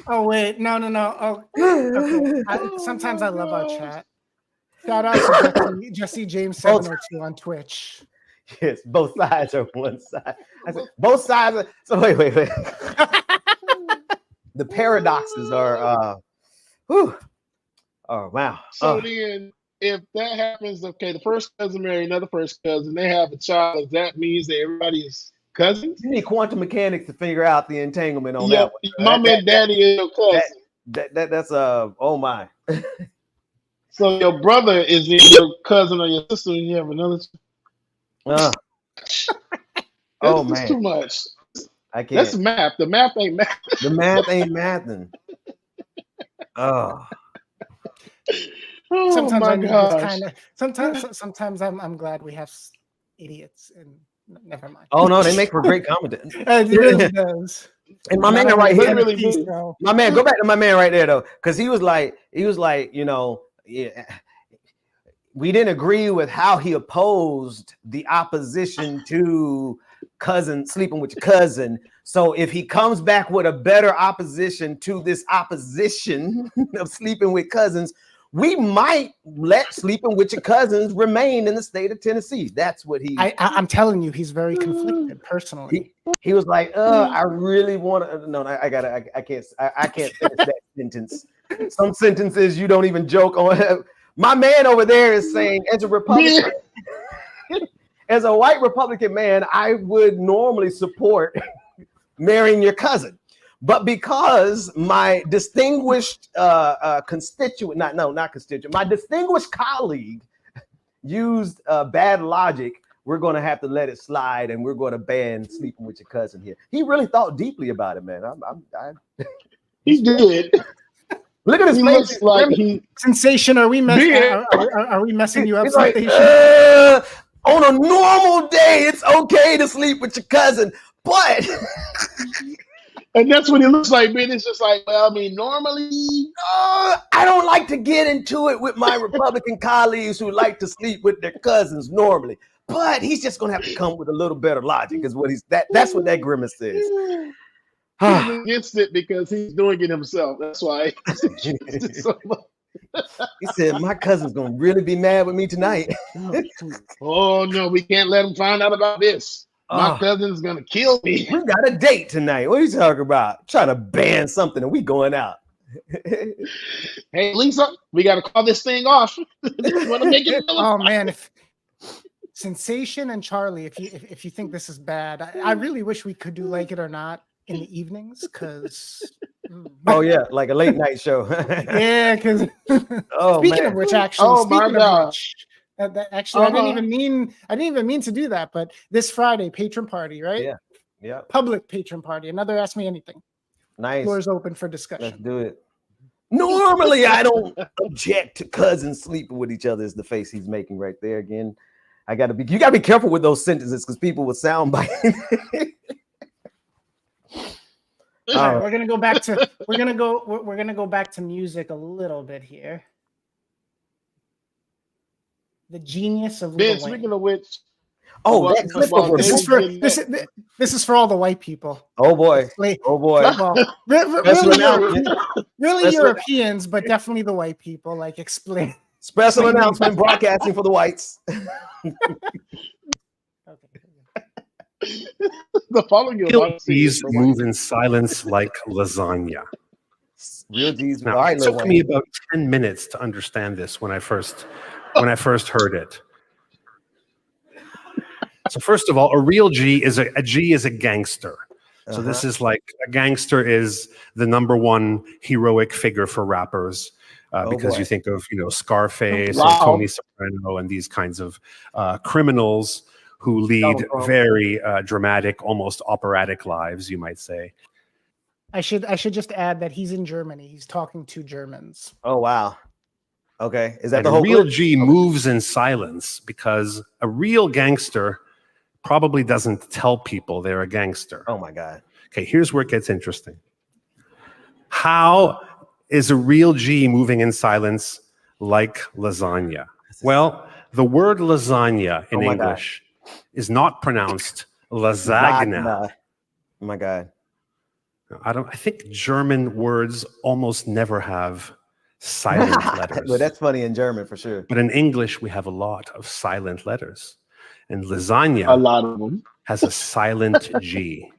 Oh wait, no. Oh, okay. Sometimes I love our chat. Shout out to Jesse James 702 on Twitch. Yes, both sides are one side. I said both sides are. So wait. The paradoxes are. Oh wow. So then, if that happens, okay, the first cousin marry another first cousin, they have a child. That means that everybody is cousins. You need quantum mechanics to figure out the entanglement on that one. Mom and daddy is your cousin. That's oh my. So your brother is in your cousin or your sister, and you have another. Oh man, too much. I can't. That's math. The math ain't math. The math ain't mathing. Oh. Sometimes my I need gosh. this kind of. Sometimes I'm glad we have idiots, and never mind. Oh no, they make for great comedy. It really does. And my man right here, really my man, go back to my man right there though, because he was like, you know, yeah, we didn't agree with how he opposed the opposition to cousin sleeping with your cousin. So if he comes back with a better opposition to this opposition of sleeping with cousins, we might let sleeping with your cousins remain in the state of Tennessee. That's what I'm telling you, he's very conflicted personally. He was like, I really want to. No, I can't finish that sentence. Some sentences you don't even joke on. My man over there is saying, as a Republican, as a white Republican man, I would normally support marrying your cousin. But because my distinguished constituent, not constituent, my distinguished colleague used bad logic, we're going to have to let it slide, and we're going to ban sleeping with your cousin here. He really thought deeply about it, man. He did. Look at his face. Like Sensation, are we messing you up, like, Sensation? On a normal day, it's okay to sleep with your cousin, but... And that's what it looks like, man. It's just like, well, I mean, normally... I don't like to get into it with my Republican colleagues who like to sleep with their cousins normally. But he's just going to have to come with a little better logic, is what that's what that grimace is. He's against it because he's doing it himself. That's why. He said, my cousin's going to really be mad with me tonight. Oh, no, we can't let him find out about this. My cousin's going to kill me. We got a date tonight. What are you talking about? Trying to ban something and we going out. Hey, Lisa, we got to call this thing off. Want to make it man. If Sensation and Charlie, if you think this is bad, I really wish we could do Like It or Not in the evenings, because... Oh, yeah, like a late night show. Yeah, because speaking of which, I didn't even mean to do that, but this Friday, patron party, right? Yeah. Public patron party. Another Ask Me Anything. Nice. Floor is open for discussion. Let's do it. Normally, I don't object to cousins sleeping with each other. Is the face he's making right there again. You gotta be careful with those sentences because people will soundbite. All right, we're gonna go back to music a little bit here. The genius of Lil Wayne. Speaking of which, this is for all the white people. Oh boy! Really Europeans, but definitely the white people. Like, explain. Special announcement broadcasting for the whites. The following These move in silence like lasagna. Real G's. Now, it took me about 10 minutes to understand this when I first heard it. So first of all, a real G is a gangster. So this is like a gangster is the number one heroic figure for rappers. Because you think of Scarface or Tony Soprano and these kinds of criminals who lead very dramatic, almost operatic lives, you might say. I should just add that he's in Germany. He's talking to Germans. Oh wow. Okay, is that and the whole? A real G moves in silence because a real gangster probably doesn't tell people they're a gangster. Oh my God. Okay, here's where it gets interesting. How is a real G moving in silence like lasagna? Well, the word lasagna in English is not pronounced lasagna. Oh my God. I think German words almost never have silent letters. Well, that's funny in German for sure. But in English, we have a lot of silent letters. And lasagna, a lot of them, has a silent G.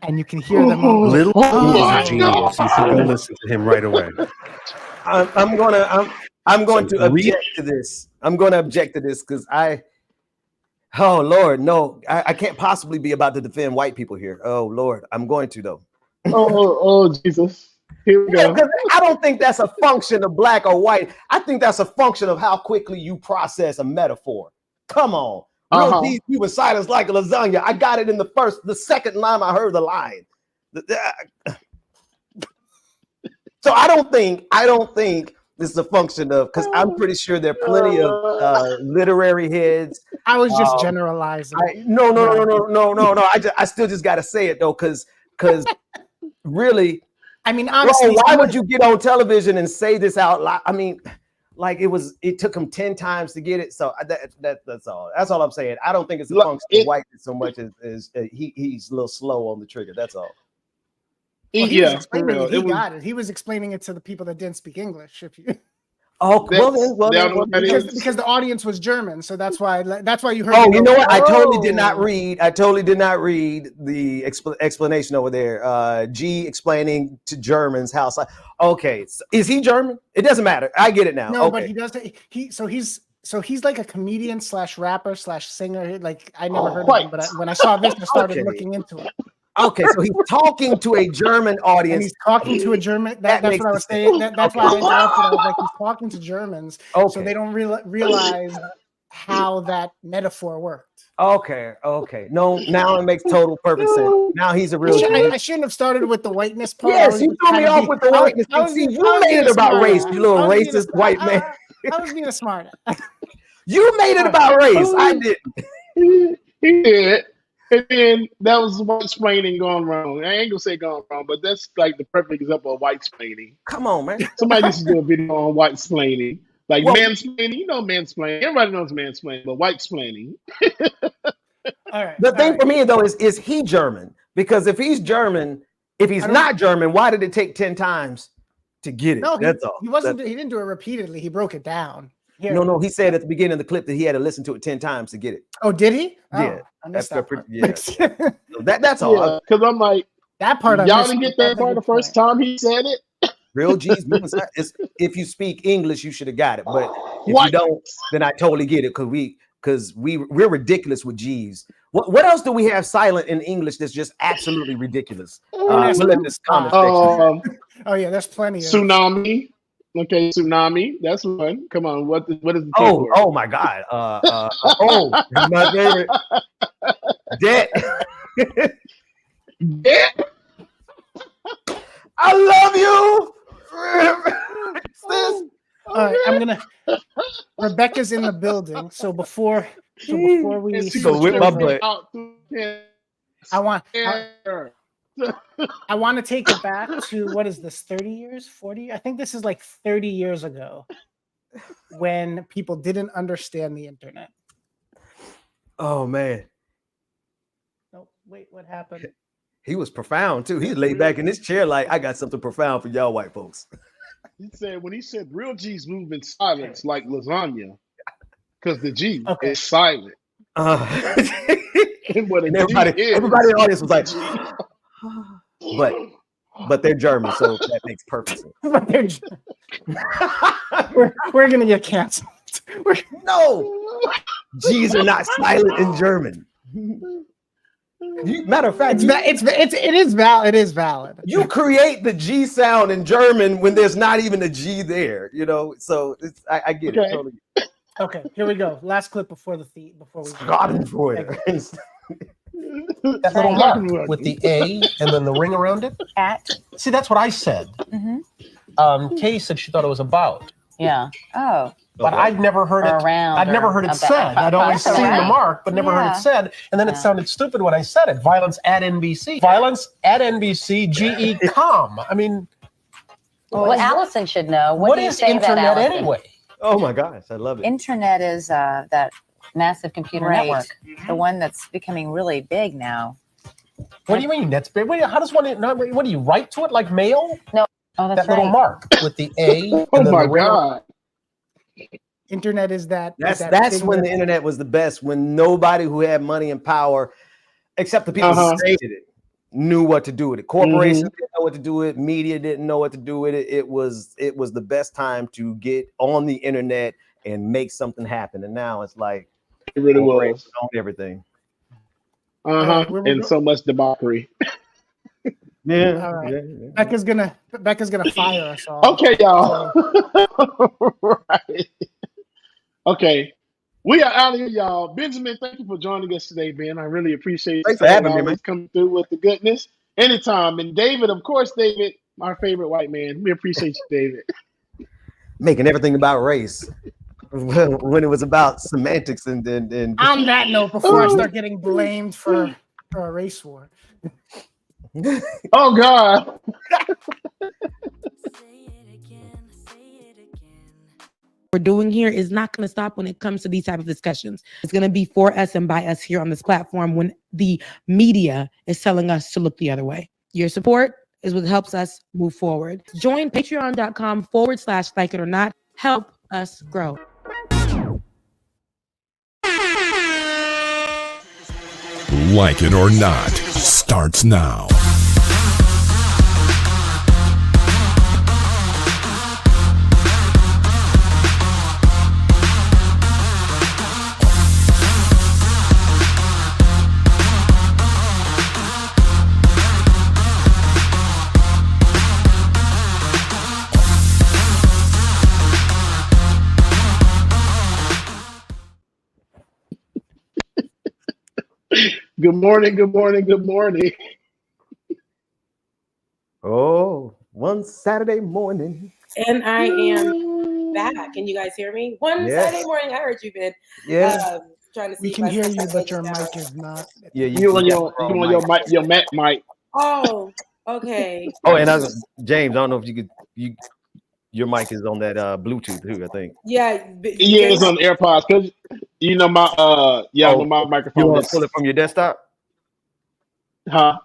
And you can hear them all. Little is a genius. You can go listen to him right away. I'm going to object to this. I'm going to object to this because oh Lord, no, I can't possibly be about to defend white people here. Oh Lord, I'm going to though. Oh Jesus. Here we go. I don't think that's a function of black or white. I think that's a function of how quickly you process a metaphor. Come on. You were silence like a lasagna. I got it in the second line I heard the line. So I don't think this is a function of, because I'm pretty sure there are plenty of literary heads. I was just generalizing. No. I still just got to say it though, because really, I mean, honestly, why would you get on television and say this out loud? I mean, like it took him 10 times to get it. So that's all. That's all I'm saying. I don't think it's a function of whiteness so much as he's a little slow on the trigger. That's all. Well, he was explaining it. He was, got it. He was explaining it to the people that didn't speak English. If you. Oh, because the audience was German, so that's why you heard. Oh, you know what? I totally did not read the explanation over there. G explaining to Germans how. Okay, so is he German? It doesn't matter. I get it now. No, okay. but he does. He's like a comedian / rapper / singer. Like I never heard of him, but when I saw this, I started looking into it. Okay, so he's talking to a German audience. And he's talking to a German. That's what I was saying. That's why I interrupted. I was like, he's talking to Germans, so they don't realize how that metaphor worked. Okay. No, now it makes total perfect sense. Now he's a real. I shouldn't have started with the whiteness part. Yes, you threw me off with the whiteness. You made it about race, you little racist white man. I was being a smart. You made it about race. I didn't. He did. And then that was white explaining gone wrong. I ain't gonna say gone wrong, but that's like the perfect example of white explaining. Come on, man. Somebody needs to do a video on white explaining. Like mansplaining, you know mansplaining. Everybody knows mansplaining, but white explaining. All right. The thing for me though is he German? Because if he's German, if he's not German, why did it take 10 times to get it? No, that's all. He wasn't. He didn't do it repeatedly. He broke it down. Here. No. He said at the beginning of the clip that he had to listen to it 10 times to get it. Oh, did he? Yeah. I missed that part. That's all. Because I'm like, that part. Y'all didn't get that part the first time he said it. Real G's moving. If you speak English, you should have got it. But if you don't, then I totally get it because we're ridiculous with G's. What else do we have silent in English that's just absolutely ridiculous? We'll let this comment section. Oh yeah, there's plenty of tsunami. Okay, tsunami. That's one. Come on, what is the oh my God. My favorite. Debt. Debt. I love you. All right, Rebecca's in the building, so before we whip my butt. I want to take it back to, what is this, 30 years, 40? I think this is like 30 years ago when people didn't understand the internet. Oh man. Oh, wait, what happened? He was profound too. He laid back in his chair like, I got something profound for y'all white folks. He said when he said real G's move in silence like lasagna, because the G is silent. And what everybody in the audience was like, but they're German, so that makes perfect sense. We're gonna get canceled. No, G's are not silent in German. Matter of fact, it is valid. It is valid. You create the G sound in German when there's not even a G there, you know. So I get it totally. Okay, here we go. Last clip before we. Schadenfreude. That little mark with the A and then the ring around it. See, that's what I said. Kay said she thought it was about. Yeah. Oh. But I'd never heard it. I'd never heard it said. I'd always seen the mark, but never heard it said. And then it sounded stupid when I said it. Violence at NBC. Violence at NBC. GE.com. I mean, well, Allison should know. What is internet anyway? Oh my gosh, I love it. Internet is that massive computer network, the one that's becoming really big now. What do you mean? That's big. How does one? What do you write to it like mail? No. Oh, that's that little mark with the A. Oh my God. Internet is that. That's when the internet was the best. When nobody who had money and power, except the people who created it, knew what to do with it. Corporations didn't know what to do with it. Media didn't know what to do with it. It was the best time to get on the internet and make something happen. And now it's like it really was on everything. And so much debauchery. Yeah. All right. Yeah. Becca's gonna fire us all. Okay, y'all. Right. Okay. We are out of here, y'all. Benjamin, thank you for joining us today, Ben. I really appreciate it. Thanks for having me, man. Coming through with the goodness anytime. And David, of course, David, our favorite white man. We appreciate you, David. Making everything about race when it was about semantics and. On that note, before I start getting blamed for a race war. Oh God. We're doing here is not going to stop when it comes to these type of discussions. It's going to be for us and by us here on this platform when the media is telling us to look the other way. Your support is what helps us move forward. Join patreon.com/like it or not. Help us grow. Like It or Not starts now. Good morning, good morning, good morning. Oh, one Saturday morning. And I am back. Can you guys hear me? One Saturday morning, I heard you, Ben. Yeah. Trying to see We if can my hear stuff you, is but your down. mic is not. Yeah, You on your Mac mic. Oh, okay. Oh, and James, I don't know if your mic is on that Bluetooth too, I think. Yeah. Yeah, it's on the AirPods because you know my I know my You microphone want is. to pull it from your desktop? Huh?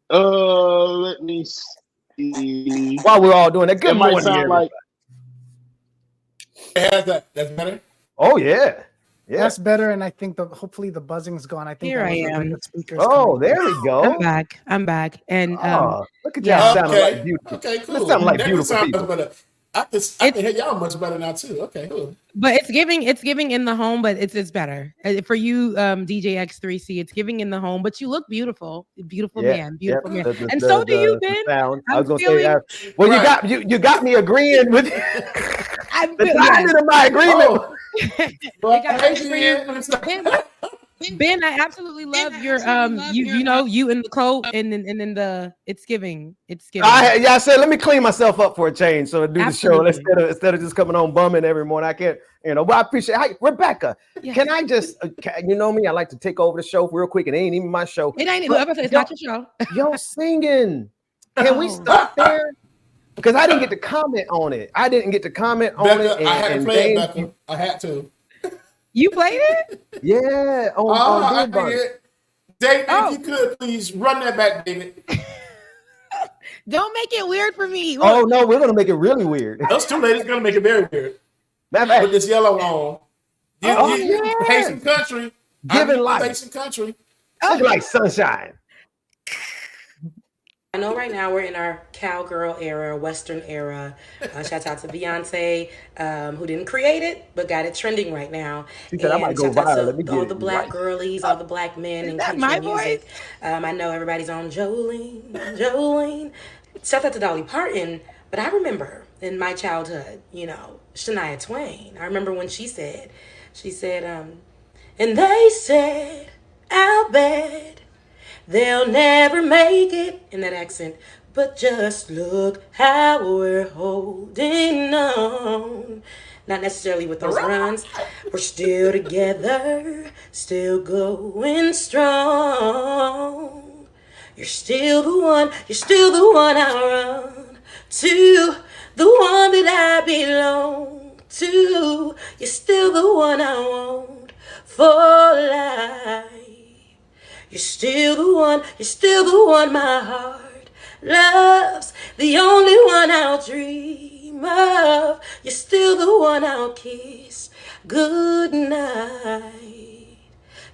Let me see. While we're all doing that, good It might morning, sound everybody. like that's better. Oh yeah. Yeah. That's better, and I think hopefully the buzzing's gone. I think Here that was I am. the speakers. Oh, there we go. I'm back. And look at y'all sounding like beautiful. Okay, cool. Let's sound like That beautiful sounds people. better. I can hear y'all much better now too. Okay, cool. But it's giving in the home, but it's better. For you, DJ X3C, it's giving in the home, but you look beautiful. Beautiful man. Beautiful man. And so do you, Ben. I was gonna say that. Well, Right. you got me agreeing with the timing of my agreement. Ben, I absolutely love your you in the coat and then the it's giving. I said let me clean myself up for a change, so I do Absolutely. the show instead of just coming on bumming every morning. I can't, but I appreciate. Hi, Rebecca, can I just, you know me, I like to take over the show real quick. It ain't even my show. It ain't. It's not your show. Yo, singing. Can we start there? Because I didn't get to comment on it. Becca, I had to play it, Becca. I had to. You played it? Yeah. I did. David, if you could please run that back, David. Don't make it weird for me. Oh no, we're gonna make it really weird. Those two ladies gonna make it very weird. With this yellow on. Haitian country. Giving life. Haitian country. Look like sunshine. I know right now we're in our cowgirl era, Western era. Shout out to Beyonce, who didn't create it, but got it trending right now. She said, I might go viral. Let me get all it the black right. girlies, all the black men in country music. I know everybody's on Jolene. Shout out to Dolly Parton, but I remember in my childhood, Shania Twain. I remember when she said, and they said, I'll bet they'll never make it, in that accent, but just look how we're holding on. Not necessarily with those runs. We're still together, still going strong. You're still the one I run to, the one that I belong to. You're still the one I want for life. You're still the one my heart loves, the only one I'll dream of. You're still the one I'll kiss good night.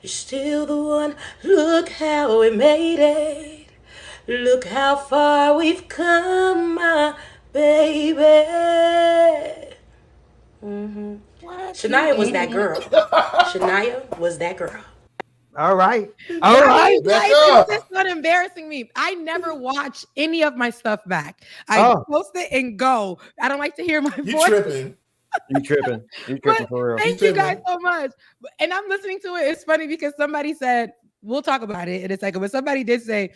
You're still the one, look how we made it. Look how far we've come, my baby. Shania was that girl. Shania was that girl. All right. It's just not embarrassing me. I never watch any of my stuff back. I post it and go. I don't like to hear my voice. You tripping for real. Thank you guys so much. And I'm listening to it. It's funny because somebody said, we'll talk about it in a second, but somebody did say,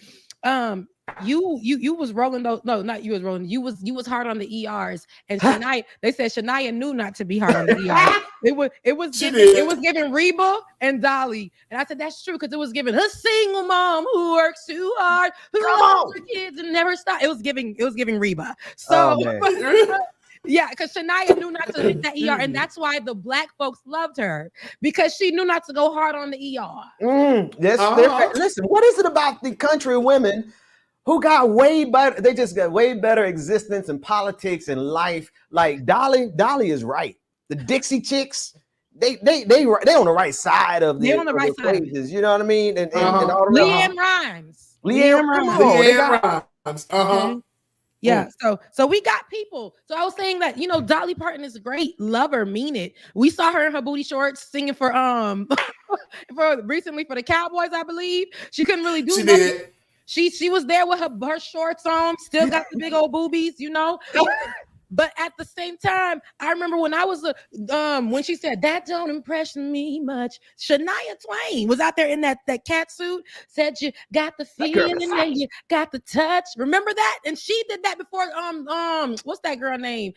you was rolling those. No, not you was rolling. You was hard on the ERs. And Shania, they said Shania knew not to be hard on the ERs. It was giving Reba and Dolly. And I said, that's true, because it was giving a single mom who works too hard, who loves her kids and never stop. It was giving Reba. So yeah, because Shania knew not to hit that ER, and that's why the black folks loved her, because she knew not to go hard on the ER. Listen, what is it about the country women who got way better. They just got way better existence and politics and life. Like Dolly is right. The Dixie Chicks, they on the right side of the, They're on the right side equations. You know what I mean? And all the Leanne Rhymes. Leanne Rhymes. Okay. Yeah, so we got people. So I was saying that, you know, Dolly Parton is great. Love her, mean it. We saw her in her booty shorts singing for recently for the Cowboys, I believe. She couldn't really do nothing. Did. She was there with her shorts on, still got the big old boobies, you know. But at the same time, I remember when I was when she said that don't impress me much. Shania Twain was out there in that cat suit, said you got the feeling and you got the touch. Remember that? And she did that before what's that girl name?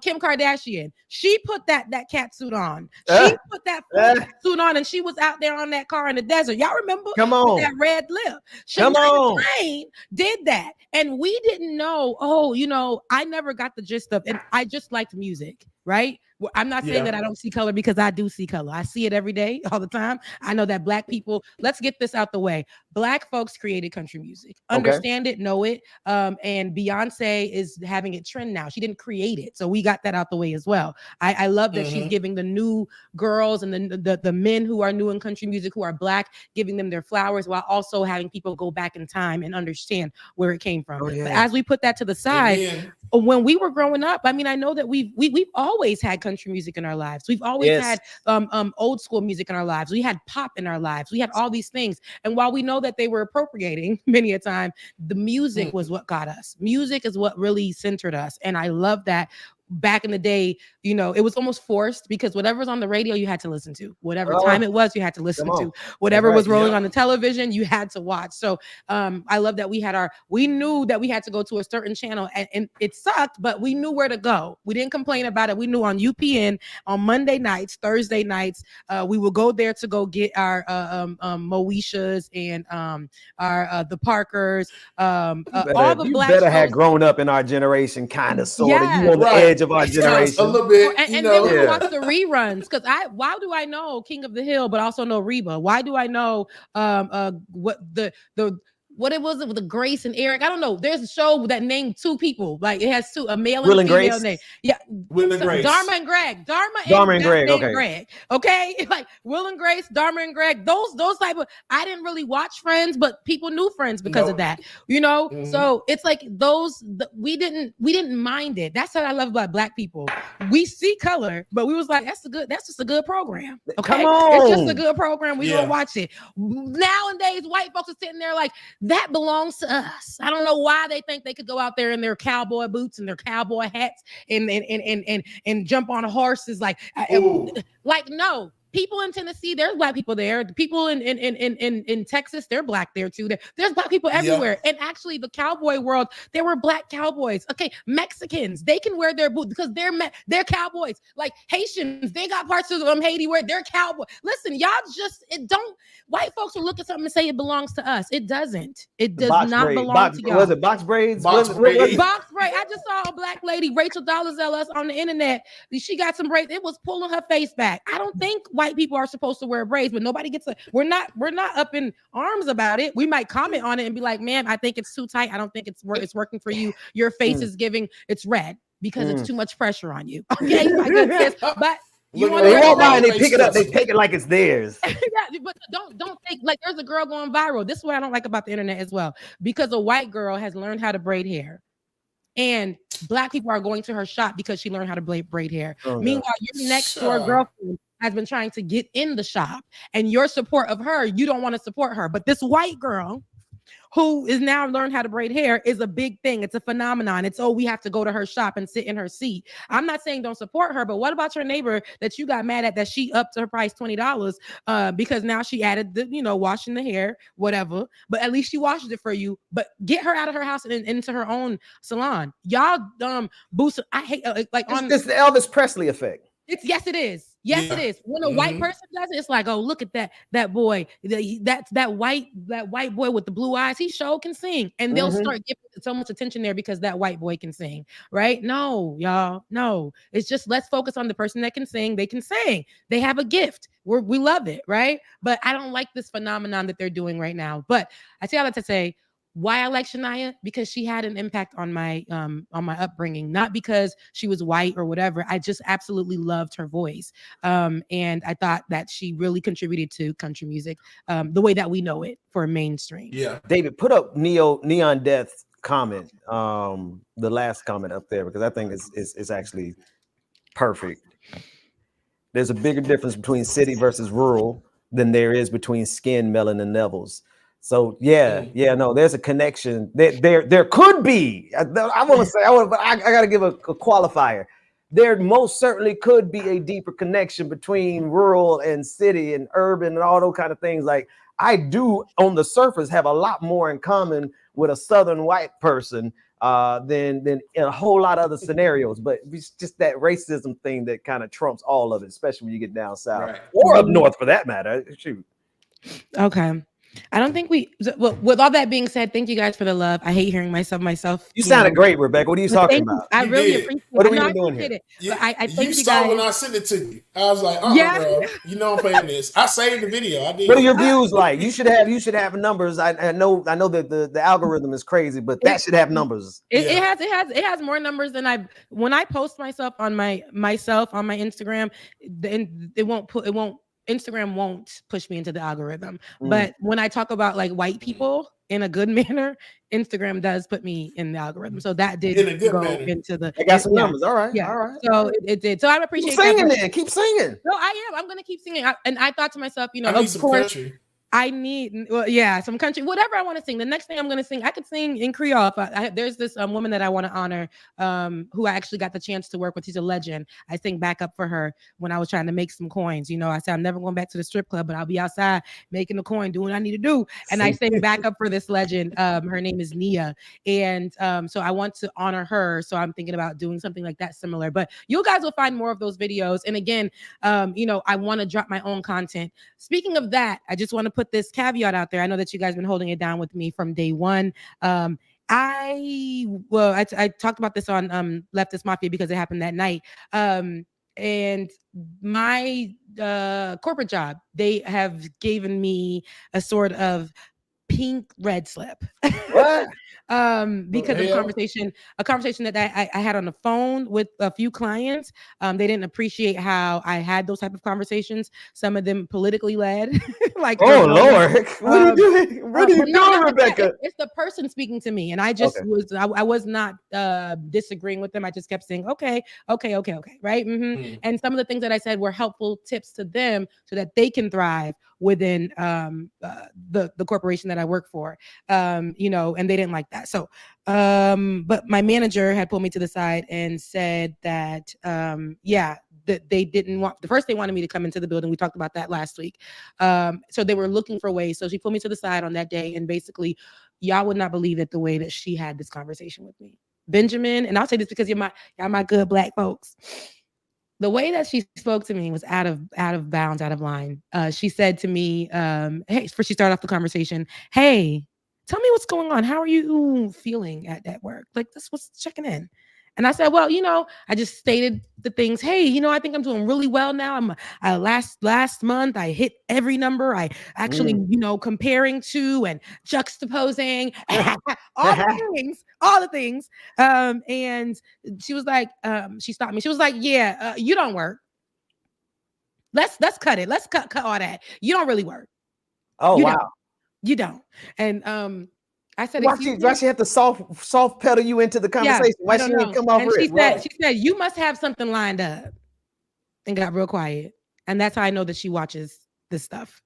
Kim Kardashian. She put that cat suit on. She put that suit on, and she was out there on that car in the desert. Y'all remember? Come on. With that red lip. Shania Twain did that, and we didn't know. Oh, you know, I never got the gist of, and I just liked music, right? Well, I'm not saying that I don't see color, because I do see color. I see it every day, all the time. I know that Black people, let's get this out the way. Black folks created country music. Understand it, know it. And Beyonce is having it trend now. She didn't create it. So we got that out the way as well. I love that she's giving the new girls and the men who are new in country music, who are Black, giving them their flowers, while also having people go back in time and understand where it came from. But as we put that to the side, when we were growing up, I mean, I know that we've always had country music in our lives. We've always had old school music in our lives. We had pop in our lives. We had all these things. And while we know that they were appropriating many a time, the music was what got us. Music is what really centered us. And I love that. Back in the day, you know, it was almost forced, because whatever was on the radio, you had to listen to. Whatever time it was, you had to listen to. Whatever was rolling on the television, you had to watch. So I love that we knew that we had to go to a certain channel, and it sucked, but we knew where to go. We didn't complain about it. We knew on UPN on Monday nights, Thursday nights, we would go there to go get our Moeshas and our the Parkers. All the Black better shows. have grown up in our generation, kind of, sort of. You on the edge of our generation. A little bit. And then we would watch the reruns, because why do I know King of the Hill, but also know Reba? Why do I know what it was with the Grace and Eric? I don't know. There's a show that named two people. Like, it has two, a male and a female name. Yeah. Will and Grace. Dharma and Greg. Dharma and Greg. Okay. Greg. Okay. Like Will and Grace, Dharma and Greg. Those type of, I didn't really watch Friends, but people knew Friends because of that. You know? So it's like we didn't mind it. That's what I love about Black people. We see color, but we was like, that's just a good program. Okay. Come on. It's just a good program. We gonna watch it. Nowadays, white folks are sitting there like, that belongs to us. I don't know why they think they could go out there in their cowboy boots and their cowboy hats and jump on horses like no. People in Tennessee, there's Black people there. People in Texas, they're Black there too. There's Black people everywhere. And actually, the cowboy world, there were Black cowboys. Okay, Mexicans, they can wear their boots because they're cowboys. Like Haitians, they got parts of Haiti where they're cowboy. Listen, y'all white folks will look at something and say it belongs to us. It doesn't. It does not belong to y'all. Was it box braids? Box braid. I just saw a Black lady, Rachel Dolezal, on the internet. She got some braids. It was pulling her face back. I don't think white people are supposed to wear braids, but nobody gets we're not up in arms about it. We might comment on it and be like, ma'am, I think it's too tight. I don't think it's working for you. Your face is it's red because it's too much pressure on you. Okay, my goodness. But you want they walk by and they pick it up, they take it like it's theirs. Yeah, but don't think like there's a girl going viral. This is what I don't like about the internet as well, because a white girl has learned how to braid hair. And Black people are going to her shop because she learned how to braid hair. Meanwhile, your next door girlfriend has been trying to get in the shop, and your support of her, you don't want to support her. But this white girl who is now learned how to braid hair is a big thing. It's a phenomenon. It's, we have to go to her shop and sit in her seat. I'm not saying don't support her, but what about your neighbor that you got mad at that she upped her price $20 because now she added the, washing the hair, whatever, but at least she washes it for you. But get her out of her house and into her own salon. Y'all boost. I hate it's the Elvis Presley effect. Yes, it is. Yes, it is. When a white person does it, it's like, oh, look at that boy. That white boy with the blue eyes. He sure can sing, and they'll start giving so much attention there because that white boy can sing, right? No, y'all, no. It's just let's focus on the person that can sing. They can sing. They have a gift. We love it, right? But I don't like this phenomenon that they're doing right now. But I say all that to say, Why I like Shania? Because she had an impact on my upbringing, not because she was white or whatever. I just absolutely loved her voice. And I thought that she really contributed to country music the way that we know it for mainstream. Yeah. David, put up Neon Death's comment, the last comment up there, because I think it's actually perfect. There's a bigger difference between city versus rural than there is between skin, melon, and levels. So no, there's a connection. There could be. I want to say, but I got to give a qualifier. There most certainly could be a deeper connection between rural and city and urban and all those kind of things. Like I do on the surface have a lot more in common with a Southern white person than in a whole lot of other scenarios. But it's just that racism thing that kind of trumps all of it, especially when you get down south or up north for that matter. Shoot. Okay. I don't think well, with all that being said, thank you guys for the love. I hate hearing myself. You sounded great, Rebecca. What are you talking about? I really appreciate it. What are we doing here? I thank You you saw guys. when I sent it to you. I was like, Yeah. girl, you know I'm playing this. I saved the video. I did. What are your views like? You should have numbers. I know that the algorithm is crazy, but that should have numbers. It has more numbers than when I post myself on my Instagram, Instagram won't push me into the algorithm. But when I talk about like white people in a good manner, Instagram does put me in the algorithm. So that did in a good go manner. into the. I got some numbers. All right. Yeah. All right. So it did. So I appreciate keep singing that. then. Keep singing. No, I am. I'm gonna keep singing. And I thought to myself, I need some country. I need, some country, whatever I want to sing. The next thing I'm going to sing, I could sing in Creole. There's this woman that I want to honor who I actually got the chance to work with. She's a legend. I sing backup for her when I was trying to make some coins. You know, I said, I'm never going back to the strip club, but I'll be outside making a coin, doing what I need to do. And I sing backup for this legend. Her name is Nia. And so I want to honor her. So I'm thinking about doing something like that similar. But you guys will find more of those videos. And again, I want to drop my own content. Speaking of that, I just want to put this caveat out there. I know that you guys have been holding it down with me from day one. I talked about this on Leftist Mafia because it happened that night. And my corporate job, they have given me a sort of pink red slip. What? Because of a conversation that I had on the phone with a few clients. They didn't appreciate how I had those type of conversations. Some of them politically led. Like, oh Lord, what are you doing? What are you doing, Rebecca? It's the person speaking to me, and I just I was not disagreeing with them. I just kept saying, okay, right? Mm-hmm. And some of the things that I said were helpful tips to them so that they can thrive within the corporation that I work for. And they didn't like that. So, but my manager had pulled me to the side and said that, that they didn't want, they wanted me to come into the building. We talked about that last week. So they were looking for ways. So she pulled me to the side on that day. And basically, y'all would not believe it the way that she had this conversation with me. Benjamin, and I'll say this because y'all my good Black folks. The way that she spoke to me was out of bounds, out of line. She said to me, hey, first she started off the conversation, hey, tell me what's going on. How are you feeling at work? Like, this was checking in. And I said, well, I just stated the things. Hey, I think I'm doing really well now. I'm last month I hit every number. I actually, comparing to and juxtaposing all the things. And she was like, she stopped me. She was like, yeah, you don't work. Let's cut it. Let's cut all that. You don't really work. Oh, wow. You don't. And I said, why she have to soft pedal you into the conversation? Why she didn't come off it? She said, you must have something lined up, and got real quiet. And that's how I know that she watches this stuff.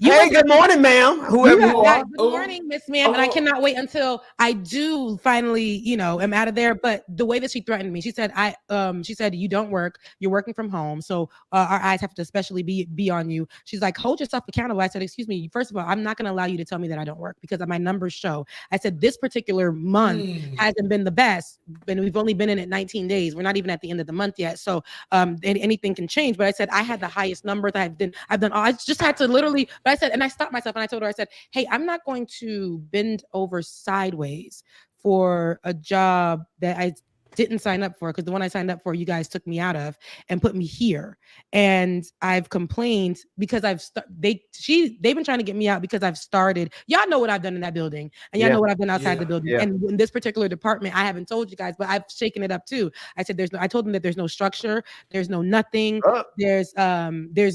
Hey, good morning, ma'am. Whoever you are. Good morning, Miss Ma'am. And I cannot wait until I do finally, am out of there. But the way that she threatened me, she said, you don't work. You're working from home. So our eyes have to especially be on you. She's like, hold yourself accountable. I said, excuse me. First of all, I'm not going to allow you to tell me that I don't work because my numbers show. I said, this particular month hasn't been the best. And we've only been in it 19 days. We're not even at the end of the month yet. So anything can change. But I said, I had the highest numbers. I've done all. I just had to literally. But I said, and I stopped myself and I told her, I said, hey, I'm not going to bend over sideways for a job that didn't sign up for, because the one I signed up for, you guys took me out of and put me here. And I've complained because they've been trying to get me out because I've started. Y'all know what I've done in that building, and y'all know what I've done outside the building. And in this particular department, I haven't told you guys, but I've shaken it up too. I said I told them that there's no structure, there's no nothing, there's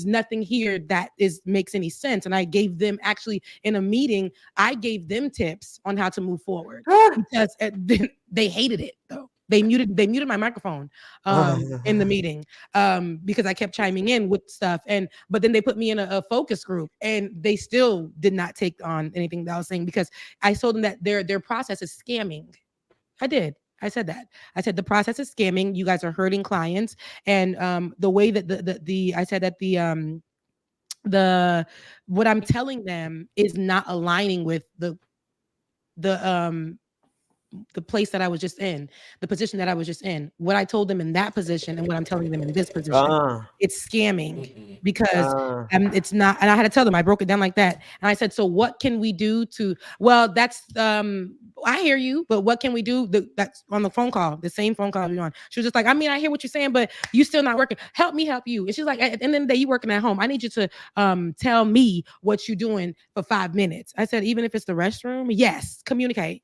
nothing here that makes any sense. And I gave them, actually in a meeting, I gave them tips on how to move forward because they hated it though. They muted my microphone in the meeting because I kept chiming in with stuff, but then they put me in a focus group, and they still did not take on anything that I was saying because I told them that their process is scamming. I said that. I said the process is scamming. You guys are hurting clients, and the way that I said that what I'm telling them is not aligning with the place that I was just in, the position that I was just in. What I told them in that position and what I'm telling them in this position, it's scamming because it's not. And I had to tell them, I broke it down like that. And I said, so what can we do that's, I hear you, but what can we do? That's on the phone call, the same phone call we're on. She was just like, I mean, I hear what you're saying, but you still not working. Help me help you. And she's like, at the end of the day, you working at home. I need you to tell me what you're doing for 5 minutes. I said, even if it's the restroom, yes, communicate.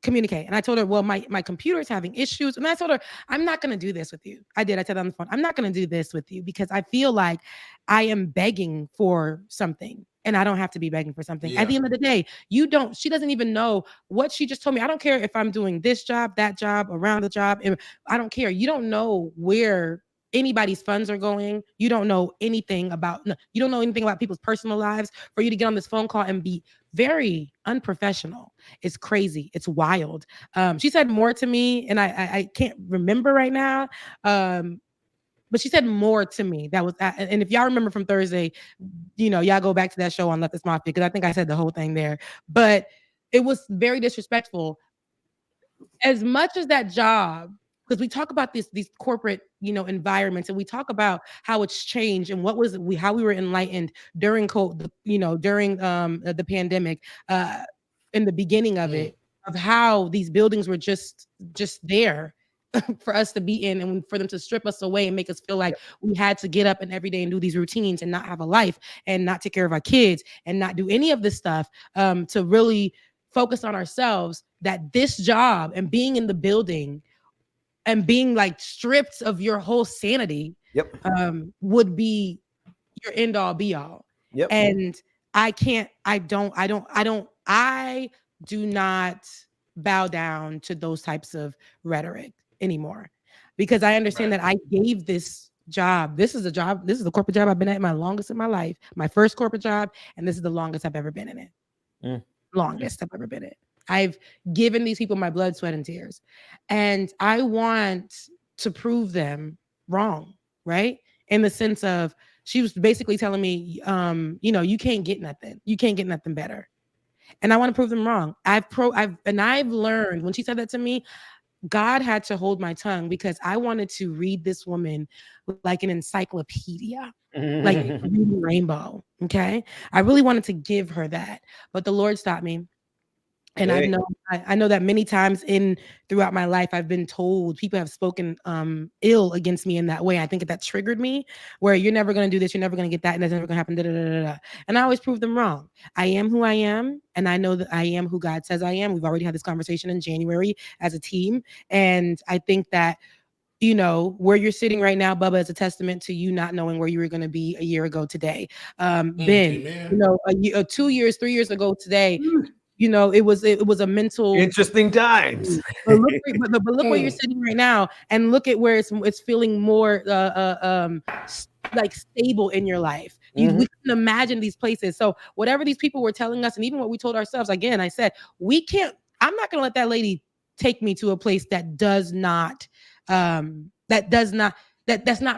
And I told her, well, my computer is having issues. And I told her, I'm not going to do this with you. I said that on the phone. I'm not going to do this with you because I feel like I am begging for something. And I don't have to be begging for something. At the end of the day, she doesn't even know what she just told me. I don't care if I'm doing this job, that job, around the job. And I don't care. You don't know where anybody's funds are going. You don't know anything about people's personal lives for you to get on this phone call and be very unprofessional. It's crazy. It's wild. She said more to me, and I can't remember right now. But she said more to me. That was, and if y'all remember from Thursday, y'all go back to that show on Left Is Mafia because I think I said the whole thing there. But it was very disrespectful. As much as that job, because we talk about these corporate, environments, and we talk about how it's changed and how we were enlightened during the pandemic, in the beginning of it, of how these buildings were just there for us to be in, and for them to strip us away and make us feel like we had to get up and every day and do these routines and not have a life and not take care of our kids and not do any of this stuff, to really focus on ourselves. That this job and being in the building and being like stripped of your whole sanity would be your end all be all. And I do not bow down to those types of rhetoric anymore, because I understand that I gave this job. This is the corporate job I've been at my longest in my life, my first corporate job. And this is the longest I've ever been in it. Longest I've ever been in it. I've given these people my blood, sweat, and tears. And I want to prove them wrong, right? In the sense of, she was basically telling me, you can't get nothing. You can't get nothing better. And I want to prove them wrong. I've learned, when she said that to me, God had to hold my tongue, because I wanted to read this woman like an encyclopedia, like reading Rainbow. Okay. I really wanted to give her that, but the Lord stopped me. And I know that many times throughout my life, I've been told, people have spoken ill against me in that way. I think that triggered me, where you're never going to do this, you're never going to get that, and that's never going to happen. Da, da, da, da, da. And I always prove them wrong. I am who I am, and I know that I am who God says I am. We've already had this conversation in January as a team, and I think that, where you're sitting right now, Bubba, is a testament to you not knowing where you were going to be a year ago today. Ben, 2 years, 3 years ago today. It was a mental interesting times. But look where you're sitting right now, and look at where it's feeling more like stable in your life. We couldn't imagine these places. So whatever these people were telling us, and even what we told ourselves, again, I said, I'm not going to let that lady take me to a place that's not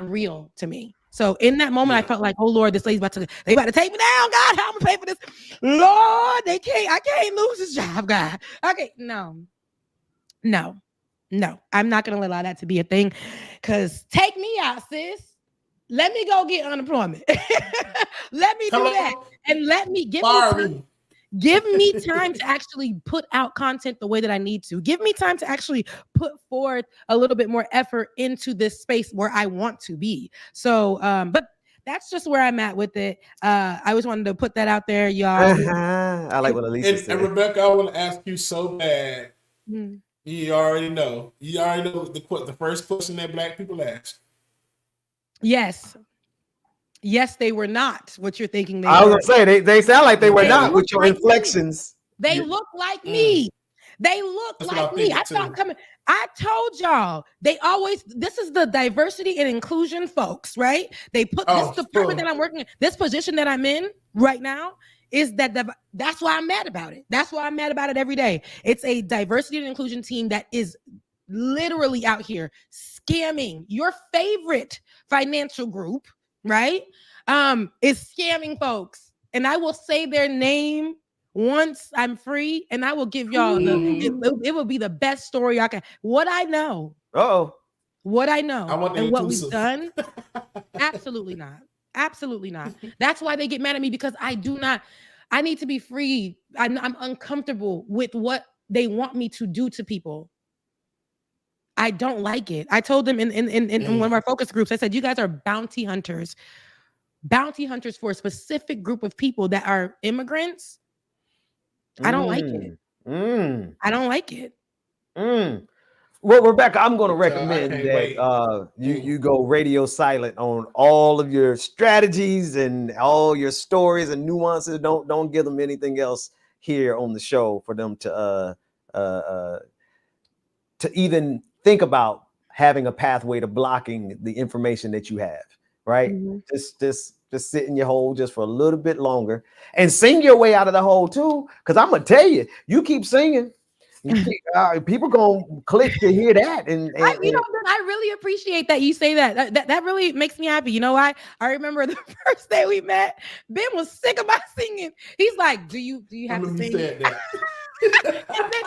real to me. So in that moment, I felt like, oh Lord, this lady's about to take me down. God, how am I gonna pay for this? Lord, I can't lose this job, God. Okay, no, I'm not gonna allow that to be a thing. Cause take me out, sis. Let me go get unemployment. Let me do that, and let me Give me time to actually put out content the way that I need to. Give me time to actually put forth a little bit more effort into this space where I want to be. So, but that's just where I'm at with it. I always wanted to put that out there, y'all. I like what Alicia said. And Rebecca, I want to ask you so bad. You already know. You already know the first question that Black people ask. Yes. Yes, they were not what you're thinking they I were. was gonna say they sound like they were not with your inflections. They look like me. They look like me. I thought coming. I told y'all this is the diversity and inclusion folks, right? They put this department that I'm working in, this position that I'm in right now is that's why I'm mad about it. That's why I'm mad about it every day. It's a diversity and inclusion team that is literally out here scamming your favorite financial group, right? Is scamming folks. And I will say their name once I'm free, and I will give y'all it will be the best story I can. What I know. What I know and what we've done. Absolutely not. Absolutely not. That's why they get mad at me, because I need to be free. I'm uncomfortable with what they want me to do to people. I don't like it. I told them in one of our focus groups, I said, you guys are bounty hunters for a specific group of people that are immigrants. I don't like it. I don't like it. Well, Rebecca, I'm going to recommend that you go radio silent on all of your strategies and all your stories and nuances. Don't give them anything else here on the show for them to even think about having a pathway to blocking the information that you have. Right? Just sit in your hole just for a little bit longer and sing your way out of the hole too. Because I'm gonna tell you, you keep singing, people gonna click to hear that. And I really appreciate that you say that. That really makes me happy. You know why? I remember the first day we met, Ben was sick of my singing. He's like, "Do you have to sing?" And then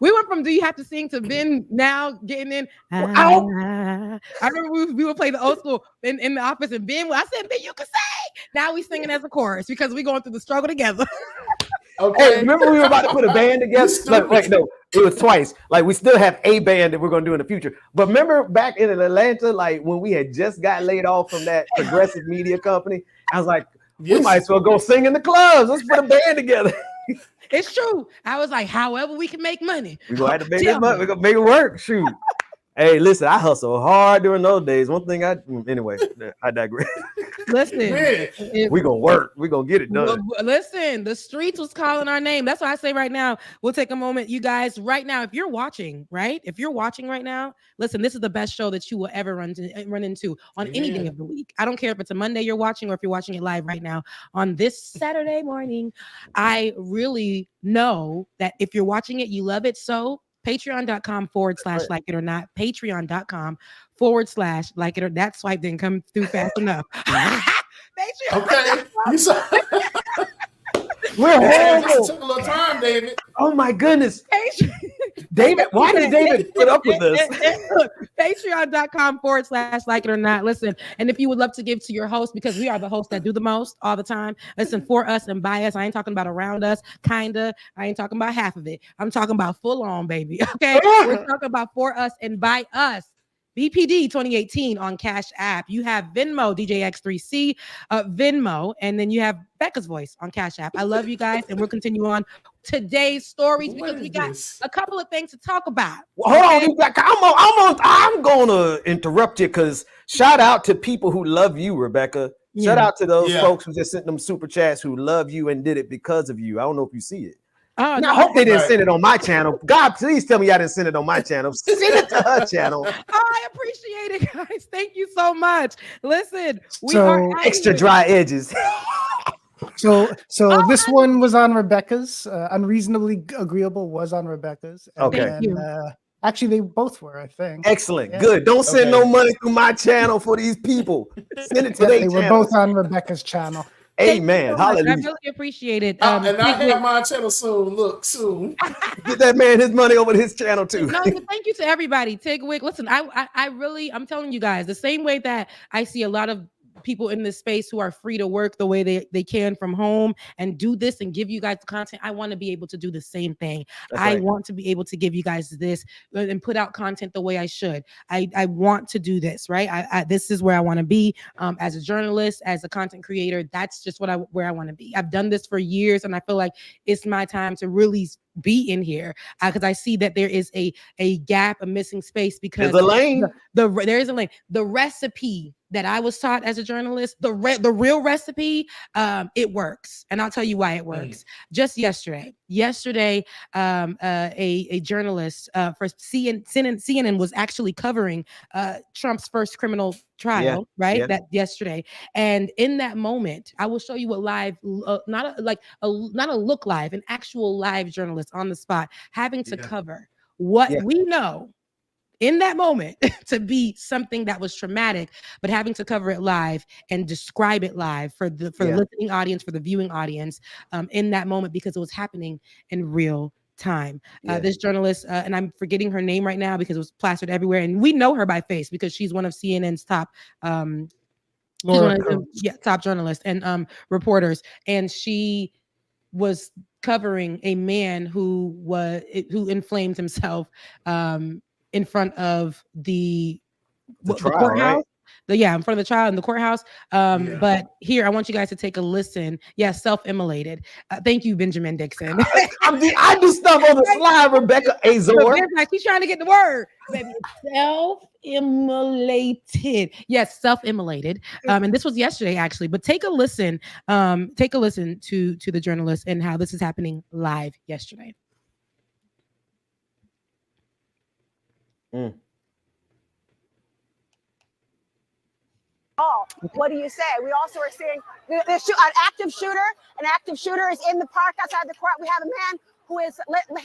we went from do you have to sing to Ben now getting in. I remember we would play the old school in the office, and I said, Ben, you can sing. Now we singing as a chorus because we're going through the struggle together. Hey, remember we were about to put a band together? Like, no, it was twice. Like, we still have a band that we're going to do in the future. But remember back in Atlanta, like when we had just got laid off from that progressive media company, I was like, we might as well go sing in the clubs. Let's put a band together. It's true. I was like, however we can make money. We're going to have to make it money. We're going to make it work. Shoot. Hey, listen, I hustle hard during those days. One thing anyway, I digress. Listen, we're going to work. We're going to get it done. Listen, the streets was calling our name. That's why I say right now, we'll take a moment, you guys, right now, if you're watching, right? If you're watching right now, listen, this is the best show that you will ever run into on any day of the week. I don't care if it's a Monday you're watching or if you're watching it live right now on this Saturday morning. I really know that if you're watching it, you love it. So patreon.com/like it or not, patreon.com/like it or that swipe didn't come through fast enough. Okay. We're horrible. It took a little time, David. Oh my goodness. David, why did David put up with this? Patreon.com/like it or not. Listen, and if you would love to give to your host, because we are the hosts that do the most all the time. Listen, for us and by us. I ain't talking about around us, kinda. I ain't talking about half of it. I'm talking about full on, baby. Okay. We're talking about for us and by us. BPD 2018 on Cash App. You have Venmo, DJX3C, Venmo, and then you have Becca's Voice on Cash App. I love you guys, and we'll continue on today's stories because we got a couple of things to talk about. Well, hold on, I'm gonna interrupt you because shout out to people who love you, Rebecca. Shout out to those folks who just sent them super chats who love you and did it because of you. I don't know if you see it. I hope they didn't send it on my channel. God, please tell me y'all didn't send it on my channel. Send it to her channel. I appreciate it, guys. Thank you so much. Listen, we are extra dry edges. So this one was on Rebecca's. Unreasonably Agreeable was on Rebecca's. Okay. Actually, they both were, I think. Excellent. Yeah. Good. Don't send no money through my channel for these people. Send it to their channel. They were both on Rebecca's channel. Amen. Hallelujah. I really appreciate it. And I have my channel soon. Look, soon. Get that man his money over to his channel too. No, thank you to everybody. Tigwick. Listen, I'm telling you guys, the same way that I see a lot of people in this space who are free to work the way they can from home and do this and give you guys the content. I want to be able to do the same thing. I want to be able to give you guys this and put out content the way I should. I want to do this, right? This is where I want to be as a journalist, as a content creator. That's just where I want to be. I've done this for years, and I feel like it's my time to really be in here because I see that there is a gap, a missing space, because there's a lane. There is a lane. The recipe that I was taught as a journalist, the real recipe, it works, and I'll tell you why it works. Just yesterday, a journalist for CNN was actually covering Trump's first criminal trial, right? Yeah. That yesterday, and in that moment, I will show you what live, not a look live, an actual live journalist on the spot having to cover what we know in that moment to be something that was traumatic, but having to cover it live and describe it live for the listening audience, for the viewing audience, in that moment, because it was happening in real time. This journalist, and I'm forgetting her name right now because it was plastered everywhere, and we know her by face because she's one of CNN's top top journalists and reporters, and she was covering a man who inflamed himself in front of the trial, courthouse. right? In front of the trial in the courthouse. But here, I want you guys to take a listen. Self-immolated. Thank you, Benjamin Dixon. I do stuff on the slide, Rebecca Azor. She's trying to get the word. Baby, self-immolated. Yes, self-immolated. And this was yesterday, actually. But take a listen. Take a listen to the journalist and how this is happening live yesterday. What do you say? We also are seeing an active shooter. An active shooter is in the park outside the court. We have a man who he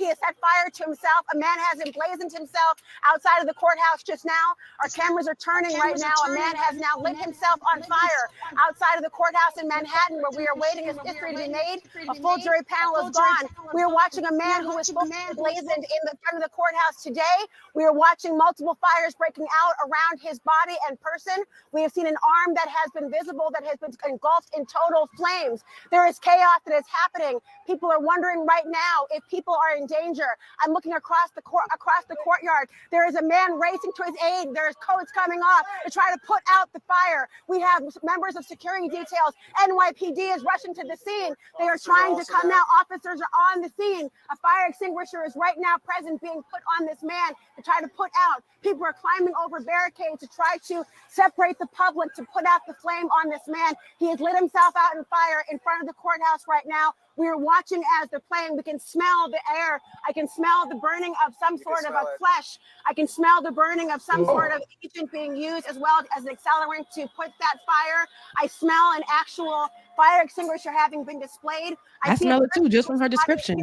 has set fire to himself. A man has emblazoned himself outside of the courthouse just now. Our cameras are turning right now. A man has now lit himself on fire outside of the courthouse in Manhattan, where we are waiting his history to be made. A full jury panel is gone. We are watching a man who is emblazoned in the front of the courthouse today. We are watching multiple fires breaking out around his body and person. We have seen an arm that has been visible, that has been engulfed in total flames. There is chaos that is happening. People are wondering right now if people are in danger. I'm looking across the courtyard. There is a man racing to his aid. There's coats coming off to try to put out the fire. We have members of security details. NYPD is rushing to the scene. They are trying to come now. Officers are on the scene. A fire extinguisher is right now present, being put on this man to try to put out. People are climbing over barricades to try to separate the public, to put out the flame on this man. He has lit himself out in fire in front of the courthouse right now. We are watching as they're playing. We can smell the air. I can smell the burning of some sort of a flesh. I can smell the burning of some sort of agent being used as well as an accelerant to put that fire. I smell an actual fire extinguisher having been displayed. I smell it too, just from her description.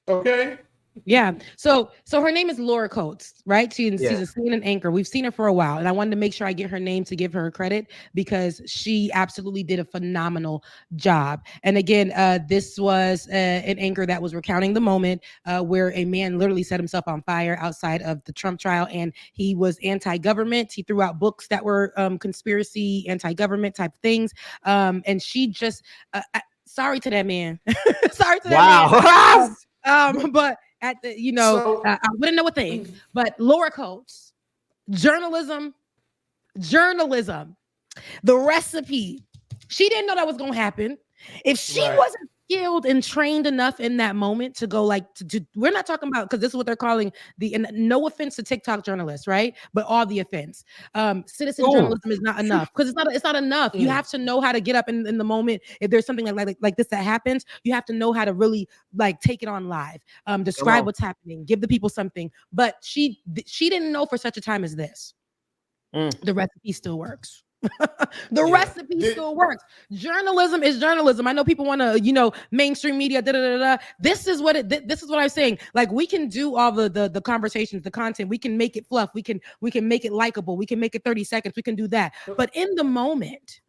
Okay. Yeah. So her name is Laura Coates, right? She's a CNN anchor. We've seen her for a while, and I wanted to make sure I get her name to give her credit because she absolutely did a phenomenal job. And again, this was an anchor that was recounting the moment where a man literally set himself on fire outside of the Trump trial, and he was anti-government. He threw out books that were conspiracy, anti-government type things. And she just, sorry to that man. Sorry to that man. But at the, I wouldn't know a thing, but Laura Coates, journalism, the recipe. She didn't know that was going to happen. If she wasn't skilled and trained enough in that moment to go we're not talking about, because this is what they're calling and no offense to TikTok journalists, right? But all the offense. Citizen journalism is not enough because it's not enough. You have to know how to get up in the moment. If there's something like this that happens, you have to know how to really take it on live, describe what's happening, give the people something. But she didn't know for such a time as this. The recipe still works. The recipe still works. Journalism is journalism. I know people want to, mainstream media. This is what I'm saying. Like, we can do all the conversations, the content. We can make it fluff. We can make it likable. We can make it 30 seconds. We can do that. But in the moment,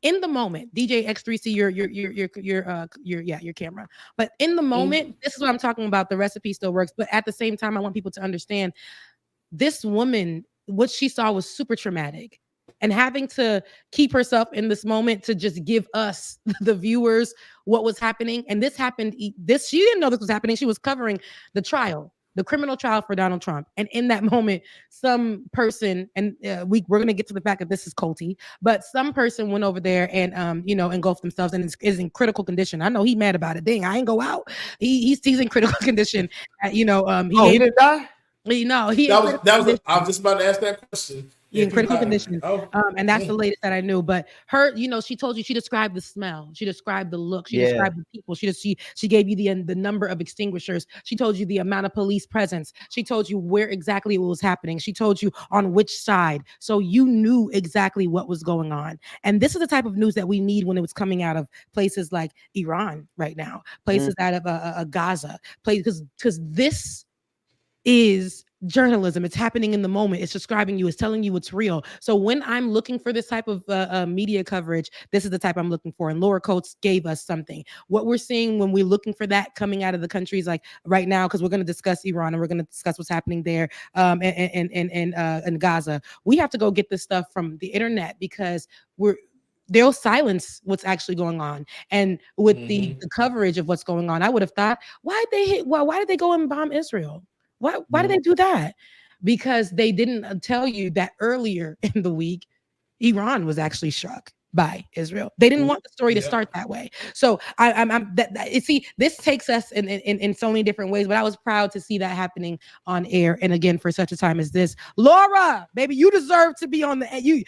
DJ X3C, your camera. But in the moment, this is what I'm talking about. The recipe still works. But at the same time, I want people to understand this woman. What she saw was super traumatic. and having to keep herself in this moment to just give us, the viewers, what was happening. And this happened, she didn't know this was happening. She was covering the trial, the criminal trial for Donald Trump. And in that moment, some person, and we're going to get to the fact that this is culty, but some person went over there and, engulfed themselves and is in critical condition. I know he mad about it. Dang, I ain't go out. He's in critical condition. He didn't die? No, I was just about to ask that question. In critical condition. And that's the latest that I knew. But her, she told you, she described the smell, she described the look, she described the people, she gave you the number of extinguishers, she told you the amount of police presence, she told you where exactly what was happening, she told you on which side, so you knew exactly what was going on. And this is the type of news that we need when it was coming out of places like Iran right now, places out of Gaza, places, because this is journalism. It's happening in the moment. It's describing you. It's telling you what's real. So when I'm looking for this type of media coverage, this is the type I'm looking for. And Laura Coates gave us something. What we're seeing when we're looking for that coming out of the countries like right now, because we're going to discuss Iran and we're going to discuss what's happening there in Gaza. We have to go get this stuff from the internet because they'll silence what's actually going on. And with the coverage of what's going on, I would have thought, why did they go and bomb Israel? Why did they do that? Because they didn't tell you that earlier in the week, Iran was actually struck by Israel. They didn't want the story to start that way. So this takes us in so many different ways, but I was proud to see that happening on air. And again, for such a time as this, Laura, baby, you deserve to be on they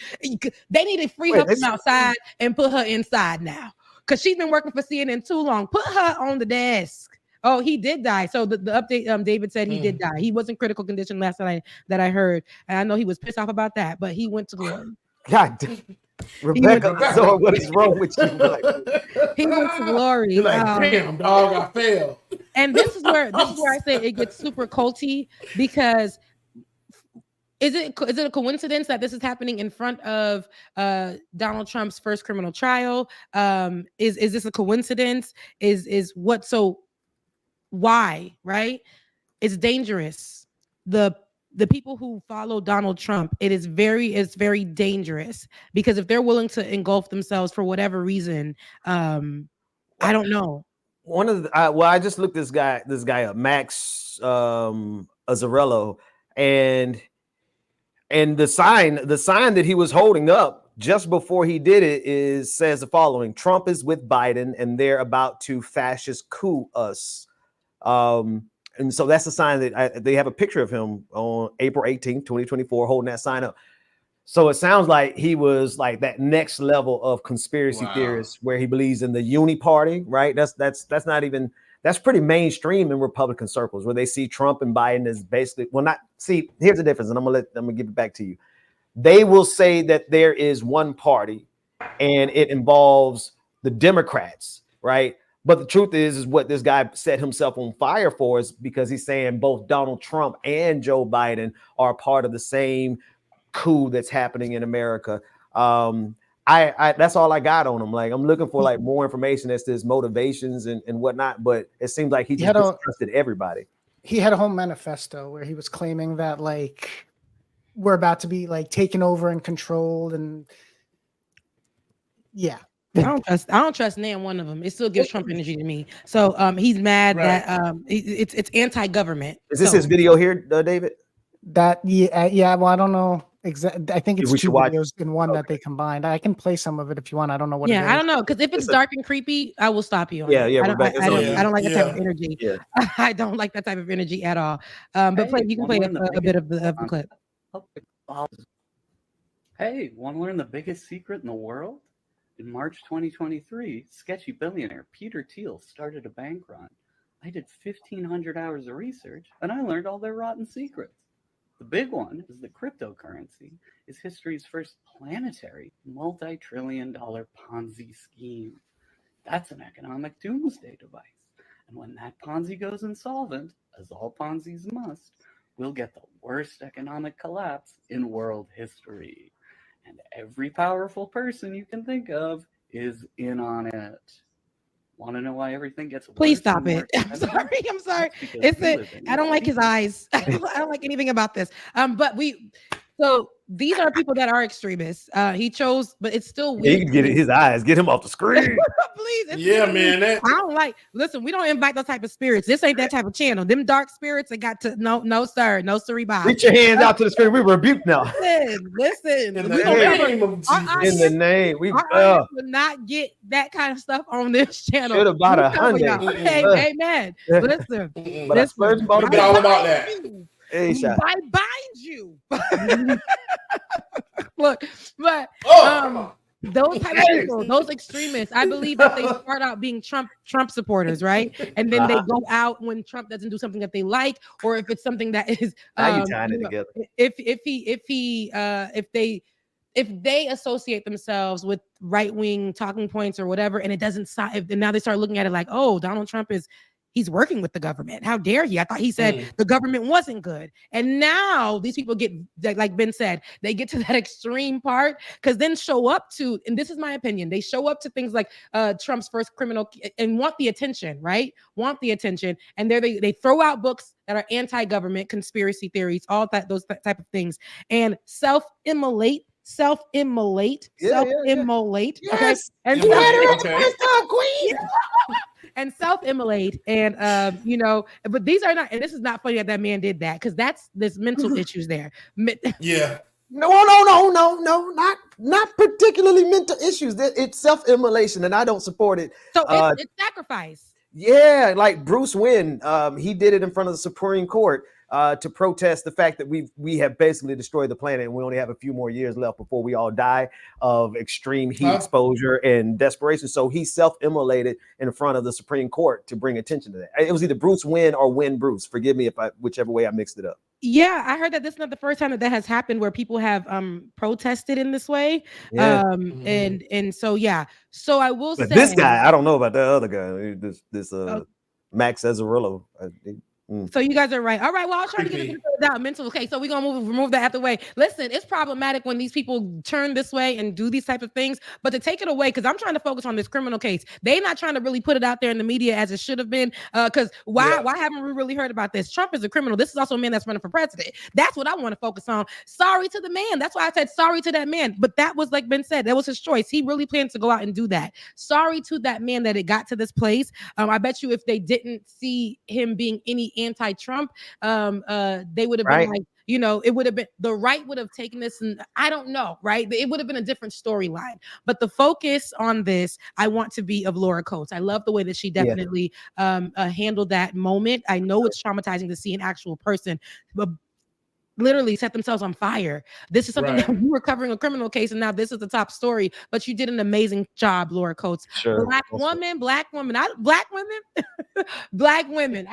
need to free her from outside and put her inside now. Because she's been working for CNN too long. Put her on the desk. Oh, he did die. So the update, David said he did die. He was in critical condition last night that I heard. And I know he was pissed off about that, but he went to glory. God, Rebecca, so what is wrong with you? He went to glory. You're like, damn, dog, I failed. And this is where I say it gets super culty, because is it a coincidence that this is happening in front of Donald Trump's first criminal trial? Is this a coincidence? Is what so? Why, right? It's dangerous. The people who follow Donald Trump, it's very dangerous, because if they're willing to engulf themselves for whatever reason, I don't know. One of the I just looked this guy up, Max Azzarello, and the sign that he was holding up just before he did it says the following: Trump is with Biden and they're about to fascist coup us. And so that's the sign that they have a picture of him on April 18th, 2024, holding that sign up. So it sounds like he was like that next level of conspiracy theorist, where he believes in the uni party, right? That's pretty mainstream in Republican circles, where they see Trump and Biden as basically, here's the difference, and I'm gonna give it back to you. They will say that there is one party and it involves the Democrats, right? But the truth is what this guy set himself on fire for is because he's saying both Donald Trump and Joe Biden are part of the same coup that's happening in America. That's all I got on him. Like, I'm looking for like more information as to his motivations and whatnot, but it seems like he just distrusted everybody. He had a whole manifesto where he was claiming that like we're about to be like taken over and controlled, and yeah. I don't trust none one of them. It still gives Trump energy to me. So he's mad that it's anti-government. Is this his video here, David? Yeah. Well, I don't know exactly. I think it's two videos in one that they combined. I can play some of it if you want. I don't know what. Yeah, I don't know, because if it's dark and creepy, I will stop you. Yeah. I don't like that type of energy. Yeah. I don't like that type of energy at all. But you can play a bit of the clip. Hey, want to learn the biggest secret in the world? In March 2023, sketchy billionaire Peter Thiel started a bank run. I did 1,500 hours of research, and I learned all their rotten secrets. The big one is that cryptocurrency is history's first planetary, multi-trillion-dollar Ponzi scheme. That's an economic doomsday device. And when that Ponzi goes insolvent, as all Ponzis must, we'll get the worst economic collapse in world history. And every powerful person you can think of is in on it. Want to know why everything gets worse? Please stop it. I'm sorry. I don't like his eyes. I don't like anything about this. So these are people that are extremists. He chose, but it's still weird. He can get his eyes, get him off the screen. Please. Yeah, man. I don't like. Listen, we don't invite those type of spirits. This ain't that type of channel. Them dark spirits, they got to no sir, no siree Bob. Reach your hands out to the screen. We rebuke now. Listen. In the name, we will not get that kind of stuff on this channel. Should have bought a Hyundai. Okay, amen. Listen, But I first bought Forget all about that. Hey, shot. I bind you. Look, but those type of people, those extremists, I believe that they start out being Trump supporters, right? And then they go out when Trump doesn't do something that they like, or if it's something that is now you tying it together. If they associate themselves with right-wing talking points or whatever, and it doesn't and now they start looking at it like, oh, Donald Trump he's working with the government. How dare he? I thought he said the government wasn't good. And now these people get, like Ben said, they get to that extreme part because then show up to, and this is my opinion, they show up to things like Trump's first criminal and want the attention, right? Want the attention. And they throw out books that are anti-government, conspiracy theories, all that, those type of things, and self-immolate. Yes. And you had her at the first time, Queen. And self-immolate, and but these are not, and this is not funny that man did that because there's mental issues there. Yeah. No, not particularly mental issues. It's self-immolation, and I don't support it. So it's sacrifice. Yeah, like Bruce Wynn, he did it in front of the Supreme Court to protest the fact that we have basically destroyed the planet and we only have a few more years left before we all die of extreme heat exposure and desperation. So he self-immolated in front of the Supreme Court to bring attention to that. It was either Bruce Wynn or Wynn Bruce. Forgive me whichever way I mixed it up. Yeah, I heard that this is not the first time that has happened where people have protested in this way. Yeah. And so yeah. So I will say this guy, I don't know about that other guy. This Max Azzarillo. So you guys are right. All right. Well, I was trying to get it out mental. Okay, so we're gonna remove that out the way. Listen, it's problematic when these people turn this way and do these type of things. But to take it away, because I'm trying to focus on this criminal case, they're not trying to really put it out there in the media as it should have been. Because why haven't we really heard about this? Trump is a criminal. This is also a man that's running for president. That's what I want to focus on. Sorry to the man. That's why I said sorry to that man. But that was, like Ben said, that was his choice. He really planned to go out and do that. Sorry to that man that it got to this place. I bet you if they didn't see him being any anti-Trump, they would have been like, it would have been, the right would have taken this, and I don't know, right? It would have been a different storyline. But the focus on this, I want to be of Laura Coates. I love the way that she definitely handled that moment. I know it's traumatizing to see an actual person literally set themselves on fire. This is something that we were covering a criminal case, and now this is the top story. But you did an amazing job, Laura Coates. Sure. Black women. Black women. I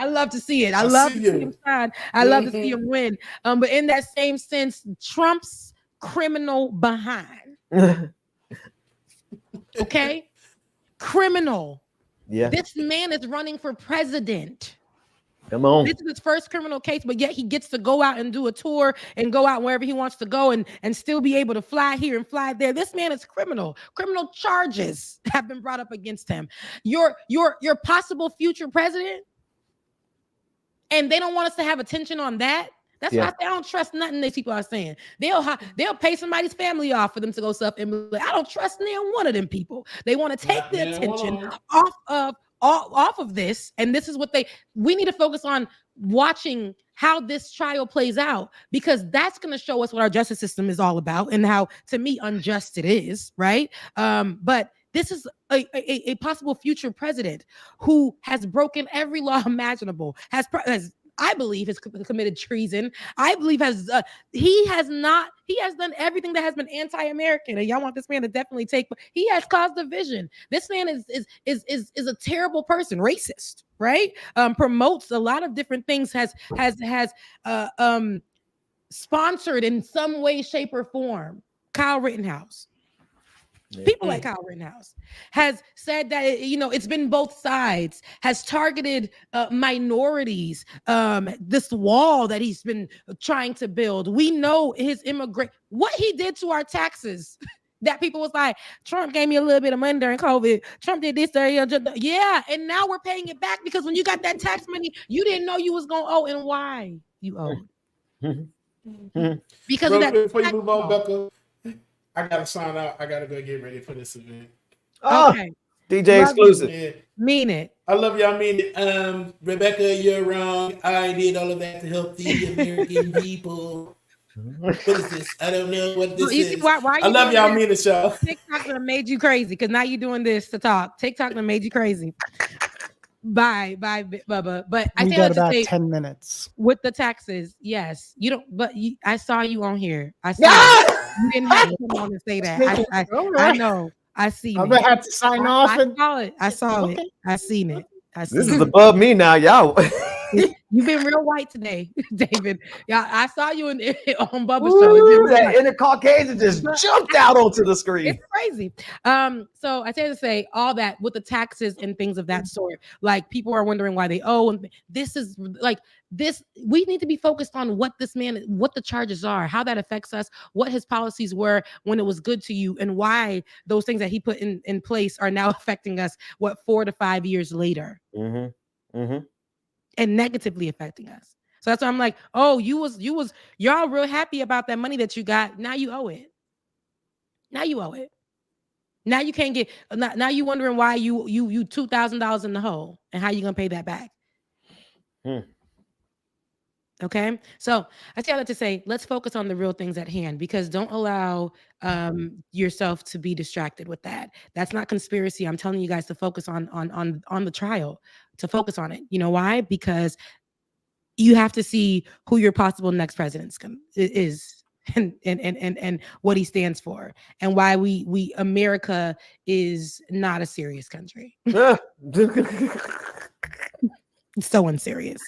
love to see it. I love to see him shine. I love to see him win. But in that same sense, Trump's criminal behind. Okay, criminal. Yeah. This man is running for president. Come on. This is his first criminal case, but yet he gets to go out and do a tour and go out wherever he wants to go and still be able to fly here and fly there. This man is criminal. Criminal charges have been brought up against him. Your possible future president, and they don't want us to have attention on that. That's why I say I don't trust nothing these people are saying. They'll pay somebody's family off for them to go self-immolate. I don't trust neither one of them people. They want to take the attention off of this, and this is what we need to focus on, watching how this trial plays out, because that's going to show us what our justice system is all about and how, to me, unjust it is, right? But this is a possible future president who has broken every law imaginable, has I believe has committed treason. I believe he has done everything that has been anti-American. And y'all want this man to definitely he has caused division. This man is a terrible person, racist, right? Promotes a lot of different things, has sponsored in some way, shape, or form Kyle Rittenhouse. People like Kyle Rittenhouse has said that, it's been both sides, has targeted minorities, this wall that he's been trying to build. We know his what he did to our taxes. That people was like, Trump gave me a little bit of money during COVID. Trump did this, yeah, and now we're paying it back because when you got that tax money, you didn't know you was going to owe, and why you owed. Because Real of that. quick, before you move on, Becca, I gotta sign out. I gotta go get ready for this event. Okay. DJ exclusive. Yeah. Mean it. I love y'all. Mean it. Rebecca, you're wrong. I did all of that to help the American people. What is this? I don't know what this You see, is. why I love y'all. Mean it, y'all. TikTok done made you crazy because now you're doing this to talk. TikTok done made you crazy. Bye, Bubba. But I We say got that to about say 10 minutes. with the taxes, yes. You don't, but I saw you on here. I saw you didn't have to come on and say that. I know. I seen I'm it. gonna have to sign off. I saw it. I saw it. I seen it. This is above me now, y'all. You've been real white today, David. Yeah, I saw you on Bubba's show. It's been real That white. inner Caucasian just jumped out onto the screen. It's crazy. So I tend to say all that with the taxes and things of that sort. Like people are wondering why they owe, and this is like this. We need to be focused on what this man, what the charges are, how that affects us, what his policies were when it was good to you, and why those things that he put in place are now affecting us. 4 to 5 years later. And negatively affecting us. So that's why I'm like, oh, y'all real happy about that money that you got. Now you owe it. Now you owe it. Now you can't get. Now you wondering why you $2,000 in the hole and how you gonna pay that back. Okay, so I tell it to say, let's focus on the real things at hand, because don't allow yourself to be distracted with that. That's not conspiracy. I'm telling you guys to focus on the trial, to focus on it. You know why? Because you have to see who your possible next president is, and what he stands for, and why we America is not a serious country. It's so unserious.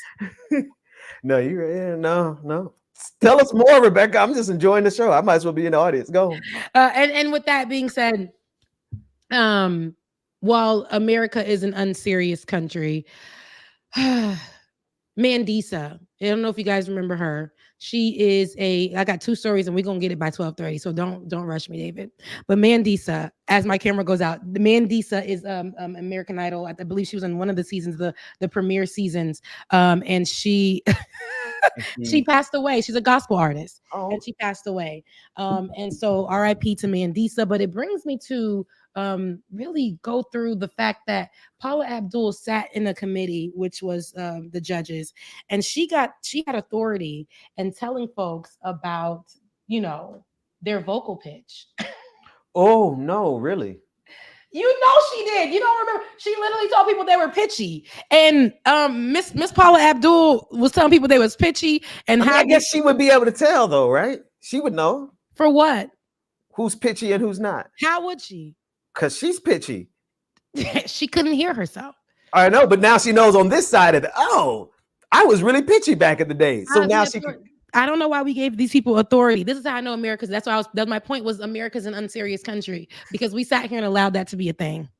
No, no. Tell us more, Rebecca. I'm just enjoying the show. I might as well be in the audience. Go. And with that being said, while America is an unserious country, Mandisa, I don't know if you guys remember her. She is I got 2 stories and we're going to get it by 12:30. So don't rush me, David. But Mandisa, as my camera goes out, the Mandisa is American Idol. I believe she was in one of the seasons, the premiere seasons. And she she passed away. She's a gospel artist. And she passed away. And so RIP to Mandisa. But it brings me to really go through the fact that Paula Abdul sat in a committee, which was the judges, and she had authority in telling folks about, their vocal pitch. Oh no, really? You know she did. You don't remember? She literally told people they were pitchy, and Miss Paula Abdul was telling people they was pitchy. And I guess she would be able to tell, though, right? She would know for what, who's pitchy and who's not. How would she? Because she's pitchy. She couldn't hear herself. I know, but now she knows on this side of it. Oh, I was really pitchy back in the day. So now she can. I don't know why we gave these people authority. This is how I know America. That's why my point was America's an unserious country, because we sat here and allowed that to be a thing.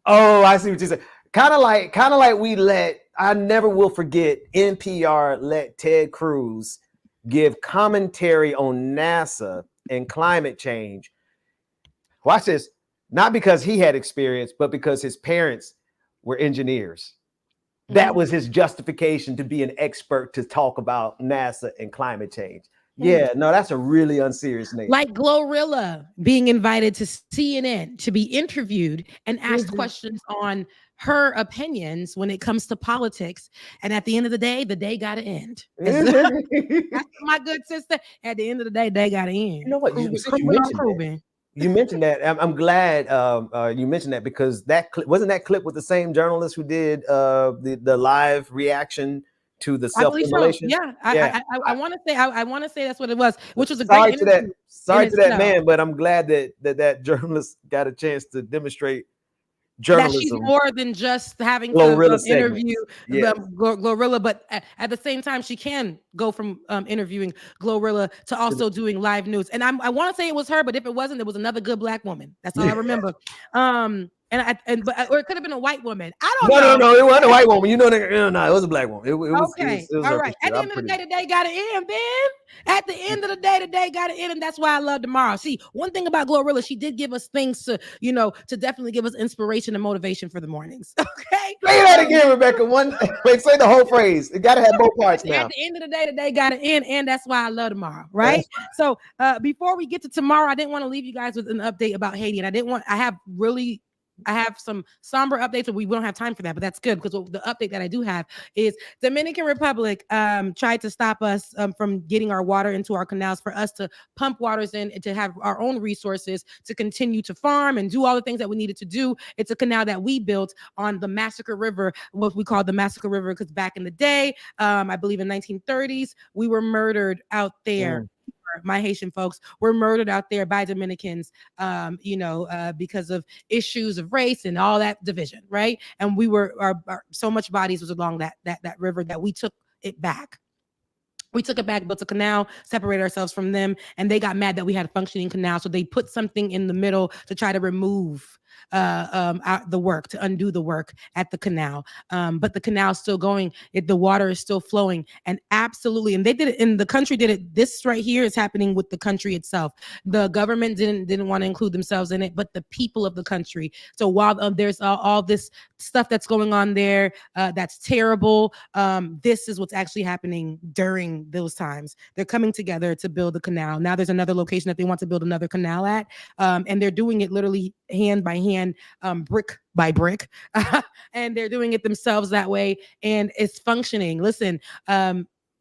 Oh, I see what you said. Kind of like we let, I never will forget, NPR let Ted Cruz give commentary on NASA and climate change. Watch this. Not because he had experience, but because his parents were engineers. That was his justification to be an expert to talk about NASA and climate change. Yeah, no, that's a really unserious name. Like Glorilla being invited to CNN to be interviewed and asked questions on her opinions when it comes to politics. And at the end of the day got to end. That's my good sister. At the end of the day got to end. You know what? You mentioned that. I'm glad you mentioned that, because that clip wasn't that clip with the same journalist who did the live reaction to the self-immolation. So. Yeah, I want to say that's what it was, which was a sorry great to that. Sorry to that show. man, but I'm glad that journalist got a chance to demonstrate journalism. That she's more than just having Glorilla to interview Glorilla, but at the same time, she can go from interviewing Glorilla to also doing live news. And I want to say it was her, but if it wasn't, there was another good Black woman. That's all I remember. Or it could have been a white woman. I don't know. No, it wasn't a white woman. You know, no, it was a black woman. It was okay. It was all right. At the end of the day, the day got to end, Ben. At the end of the day got to end, and that's why I love tomorrow. See, one thing about Glorilla, she did give us things to, to definitely give us inspiration and motivation for the mornings. Okay. Say that again, Rebecca. Wait, say the whole phrase. It got to have both parts now. At the end of the day got to end, and that's why I love tomorrow, right? So before we get to tomorrow, I didn't want to leave you guys with an update about Haiti, and I have some somber updates, but we don't have time for that, but that's good because the update that I do have is Dominican Republic tried to stop us from getting our water into our canals for us to pump waters in and to have our own resources to continue to farm and do all the things that we needed to do. It's a canal that we built on the Massacre River, what we call the Massacre River, because back in the day, I believe in 1930s, we were murdered out there. My Haitian folks were murdered out there by Dominicans, because of issues of race and all that division, right? And we were so much bodies was along that river that we took it back. We took it back, built a canal, separated ourselves from them, and they got mad that we had a functioning canal. So they put something in the middle to try to remove the work, to undo the work at the canal. But the canal's still going. The water is still flowing, and absolutely. And they did it, and the country did it. This right here is happening with the country itself. The government didn't want to include themselves in it, but the people of the country. So while there's all this stuff that's going on there, that's terrible. This is what's actually happening during those times. They're coming together to build the canal. Now there's another location that they want to build another canal at, and they're doing it literally hand by hand, brick by brick, and they're doing it themselves that way, and it's functioning. Listen,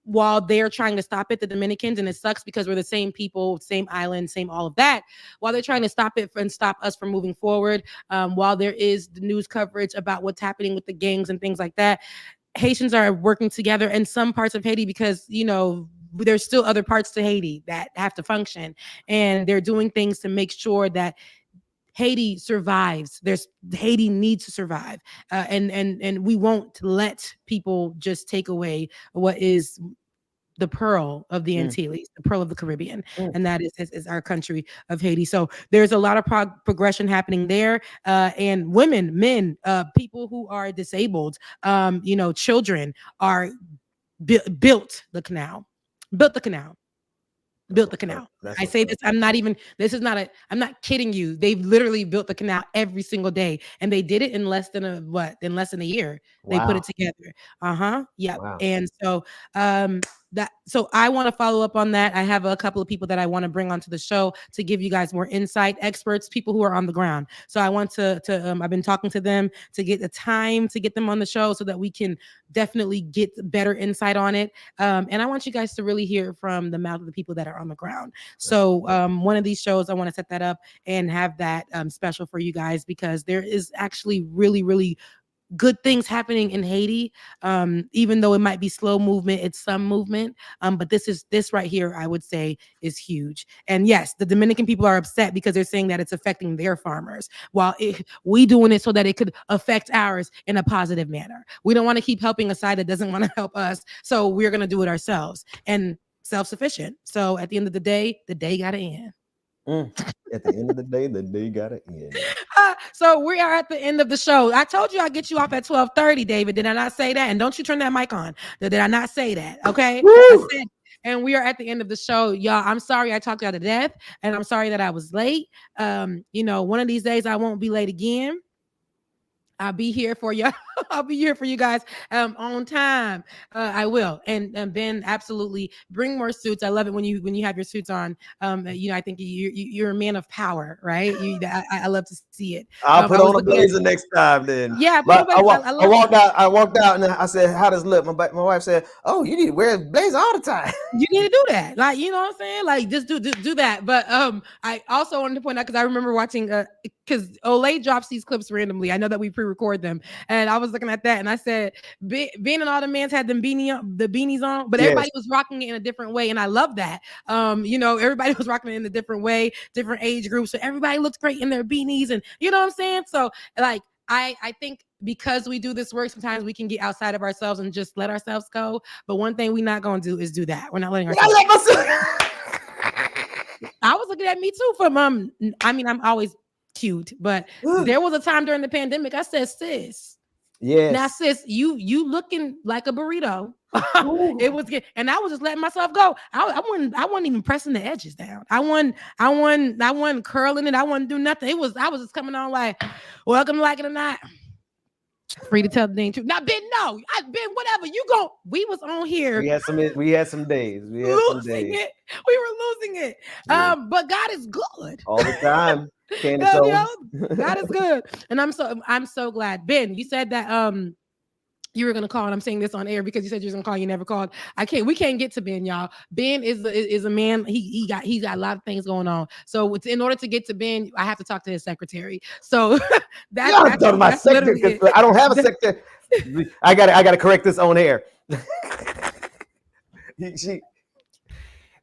while they're trying to stop it, the Dominicans, and it sucks because we're the same people, same island, same all of that, while they're trying to stop it and stop us from moving forward, while there is the news coverage about what's happening with the gangs and things like that, Haitians are working together in some parts of Haiti because, there's still other parts to Haiti that have to function, and they're doing things to make sure that Haiti survives. Haiti needs to survive, and we won't let people just take away what is the pearl of the Antilles, the pearl of the Caribbean, and that is our country of Haiti. So there's a lot of progression happening there, and women, men, people who are disabled, children are built the canal. I say this, I'm not kidding you. They've literally built the canal every single day, and they did it in less than a year. They put it together. Yeah. Wow. And so so I want to follow up on that. I have a couple of people that I want to bring onto the show to give you guys more insight, experts, people who are on the ground. So I want to I've been talking to them to get the time to get them on the show so that we can definitely get better insight on it. And I want you guys to really hear from the mouth of the people that are on the ground. So one of these shows, I want to set that up and have that special for you guys, because there is actually really, really good things happening in Haiti. Even though it might be slow movement, it's some movement. But this right here, I would say, is huge. And yes, the Dominican people are upset because they're saying that it's affecting their farmers, while we doing it so that it could affect ours in a positive manner. We don't want to keep helping a side that doesn't want to help us, so we're going to do it ourselves and self-sufficient. So at the end of the day gotta end. At the end of the day gotta end. So we are at the end of the show. I told you I'd get you off at 12:30, David. Did I not say that? And don't you turn that mic on. Did I not say that? Okay. I said, and we are at the end of the show, y'all. I'm sorry I talked y'all to death, and I'm sorry that I was late. One of these days I won't be late again. I'll be here for you. I'll be here for you guys on time. I will. And Ben, absolutely bring more suits. I love it when you have your suits on. I think you're a man of power, right? I love to see it. I'll put on a blazer next time then. Yeah, I walked out and I said, "How does it look?" My wife said, "Oh, you need to wear a blazer all the time." You need to do that. Like, you know what I'm saying? Like, just do that. But I also wanted to point out, because I remember watching because Olay drops these clips randomly. I know that we pre-record them, and I was looking at that and I said, Ben and all the mans had the beanies on, but everybody was rocking it in a different way, and I love that. Everybody was rocking it in a different way, different age groups, so everybody looked great in their beanies, and you know what I'm saying? So like, I think because we do this work, sometimes we can get outside of ourselves and just let ourselves go. But one thing we're not going to do is do that. We're not letting ourselves. I was looking at me too from I'm always cute. But there was a time during the pandemic I said, sis, yes. Now, sis, you looking like a burrito. It was good, and I was just letting myself go. I wasn't even pressing the edges down. I wasn't curling it. I wasn't doing nothing. I was just coming on like, welcome, like it or not. Free to tell the damn truth. Now, Ben, no, I've been whatever. You go. We was on here. We had some days. We had some days. We were losing it. Yeah. But God is good all the time. God is good, and I'm so glad. Ben, you said that you were gonna call, and I'm saying this on air because you said you were gonna call. You never called. We can't get to Ben, y'all. Ben is a man. He's got a lot of things going on. So in order to get to Ben, I have to talk to his secretary. So that's my secretary. I don't have a secretary. I gotta correct this on air.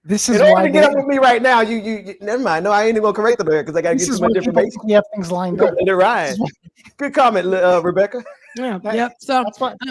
This is why to get up with me right now. You never mind. No, I ain't even gonna correct the bear because I gotta get too much information. We have things lined up. They're right. Good comment, Rebecca. Yeah. So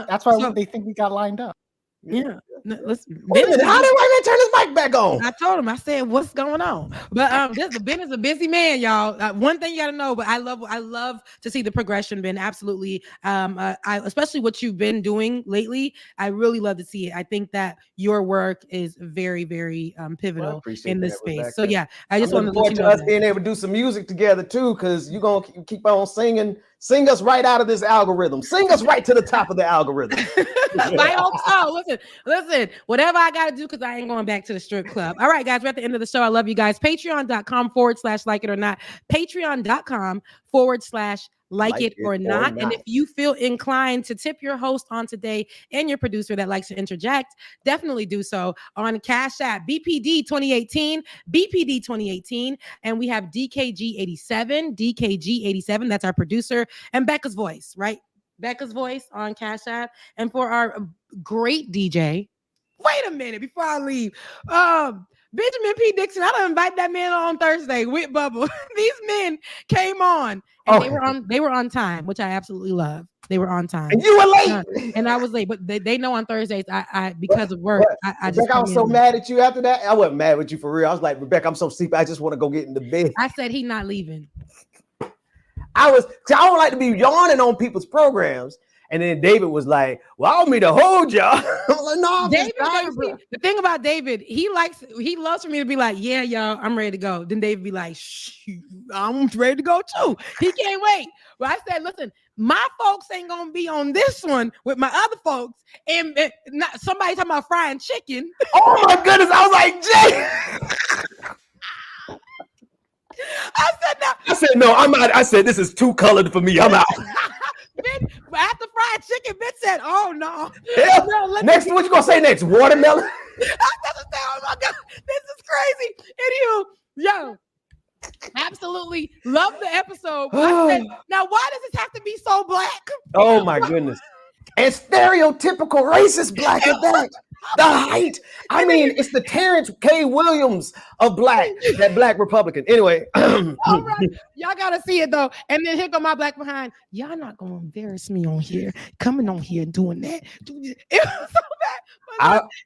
that's why they think we got lined up. Yeah. Listen, wait a minute, how did I turn his mic back on? I told him. I said, "What's going on?" But Ben is a busy man, y'all. One thing you got to know, but I love to see the progression, Ben. Absolutely. Especially what you've been doing lately. I really love to see it. I think that your work is very, very pivotal in this space. Rebecca. So yeah, I just want to look forward to us being able to do some music together too, because you're gonna keep on singing. Sing us right out of this algorithm. Sing us right to the top of the algorithm. I hope so. Listen, whatever I got to do, because I ain't going back to the strip club. All right, guys, we're at the end of the show. I love you guys. Patreon.com/like it or not. Patreon.com/like it or not. And if you feel inclined to tip your host on today and your producer that likes to interject, definitely do so on Cash App. BPD 2018. And we have DKG87. That's our producer. And Becca's voice, right? Becca's voice on Cash App. And for our great DJ, wait a minute before I leave. Benjamin P. Dixon, I don't invite that man on Thursday with Bubble. These men came on and they were on time, which I absolutely love. They were on time. And you were late. And I was late, but they know on Thursdays I because of work. I just Rebecca, I was so mad at you after that. I wasn't mad with you for real. I was like, Rebecca, I'm so sleepy. I just want to go get in the bed. I said he not leaving. I don't like to be yawning on people's programs. And then David was like, well, I don't mean to hold y'all. I was like, no, David, the thing about David, he loves for me to be like, yeah, y'all, I'm ready to go. Then David be like, shoot, I'm ready to go too. He can't wait. But I said, listen, my folks ain't gonna be on this one with my other folks. And not somebody talking about frying chicken. Oh my goodness. I was like, Jay. I said, no, I'm out. I said, this is too colored for me. I'm out. Ben, after fried chicken, Ben said, oh no. Yeah. No, next, what you gonna say next? Watermelon? Oh my God, this is crazy. Anywho, yo, absolutely love the episode. I said, now why does this have to be so black? Oh my goodness. And stereotypical racist black at that. The height. I mean, it's the Terrence K. Williams of black, that black Republican. Anyway. All right. Y'all gotta see it though. And then here go my black behind. Y'all not gonna embarrass me on here, coming on here and doing that. It was so bad.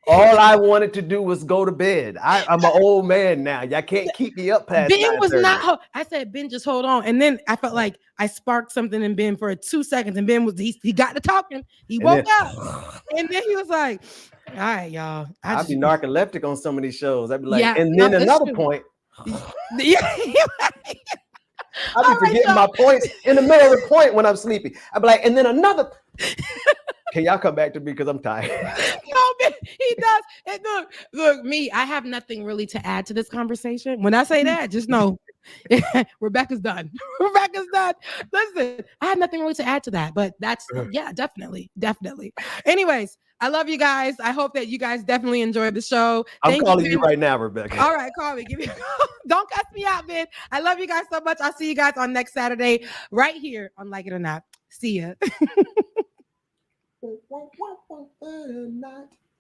All I wanted to do was go to bed. I'm an old man now. Y'all can't keep me up past Ben was not. I said, Ben, just hold on. And then I felt like I sparked something in Ben for 2 seconds. And Ben he got to talking. He woke up. And then he was like, all right, y'all. I'd be narcoleptic on some of these shows. I'd be like, and then another point. Yeah. I'd be forgetting my points in the middle of the point when I'm sleepy. I'd be like, and then another. Can y'all come back to me because I'm tired? No, man, he does. And look, me, I have nothing really to add to this conversation. When I say that, just know Rebecca's done. Rebecca's done. Listen, I have nothing really to add to that, but that's definitely. Anyways, I love you guys. I hope that you guys definitely enjoyed the show. I'm calling you right now, Rebecca. All right, call me. Give me a call. Don't cuss me out, man. I love you guys so much. I'll see you guys on next Saturday right here on Like It or Not. See ya.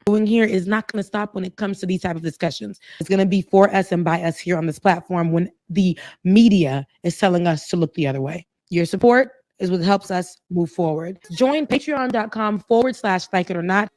Doing here is not going to stop when it comes to these type of discussions. It's going to be for us and by us here on this platform when the media is telling us to look the other way. Your support is what helps us move forward. Join patreon.com/like it or not.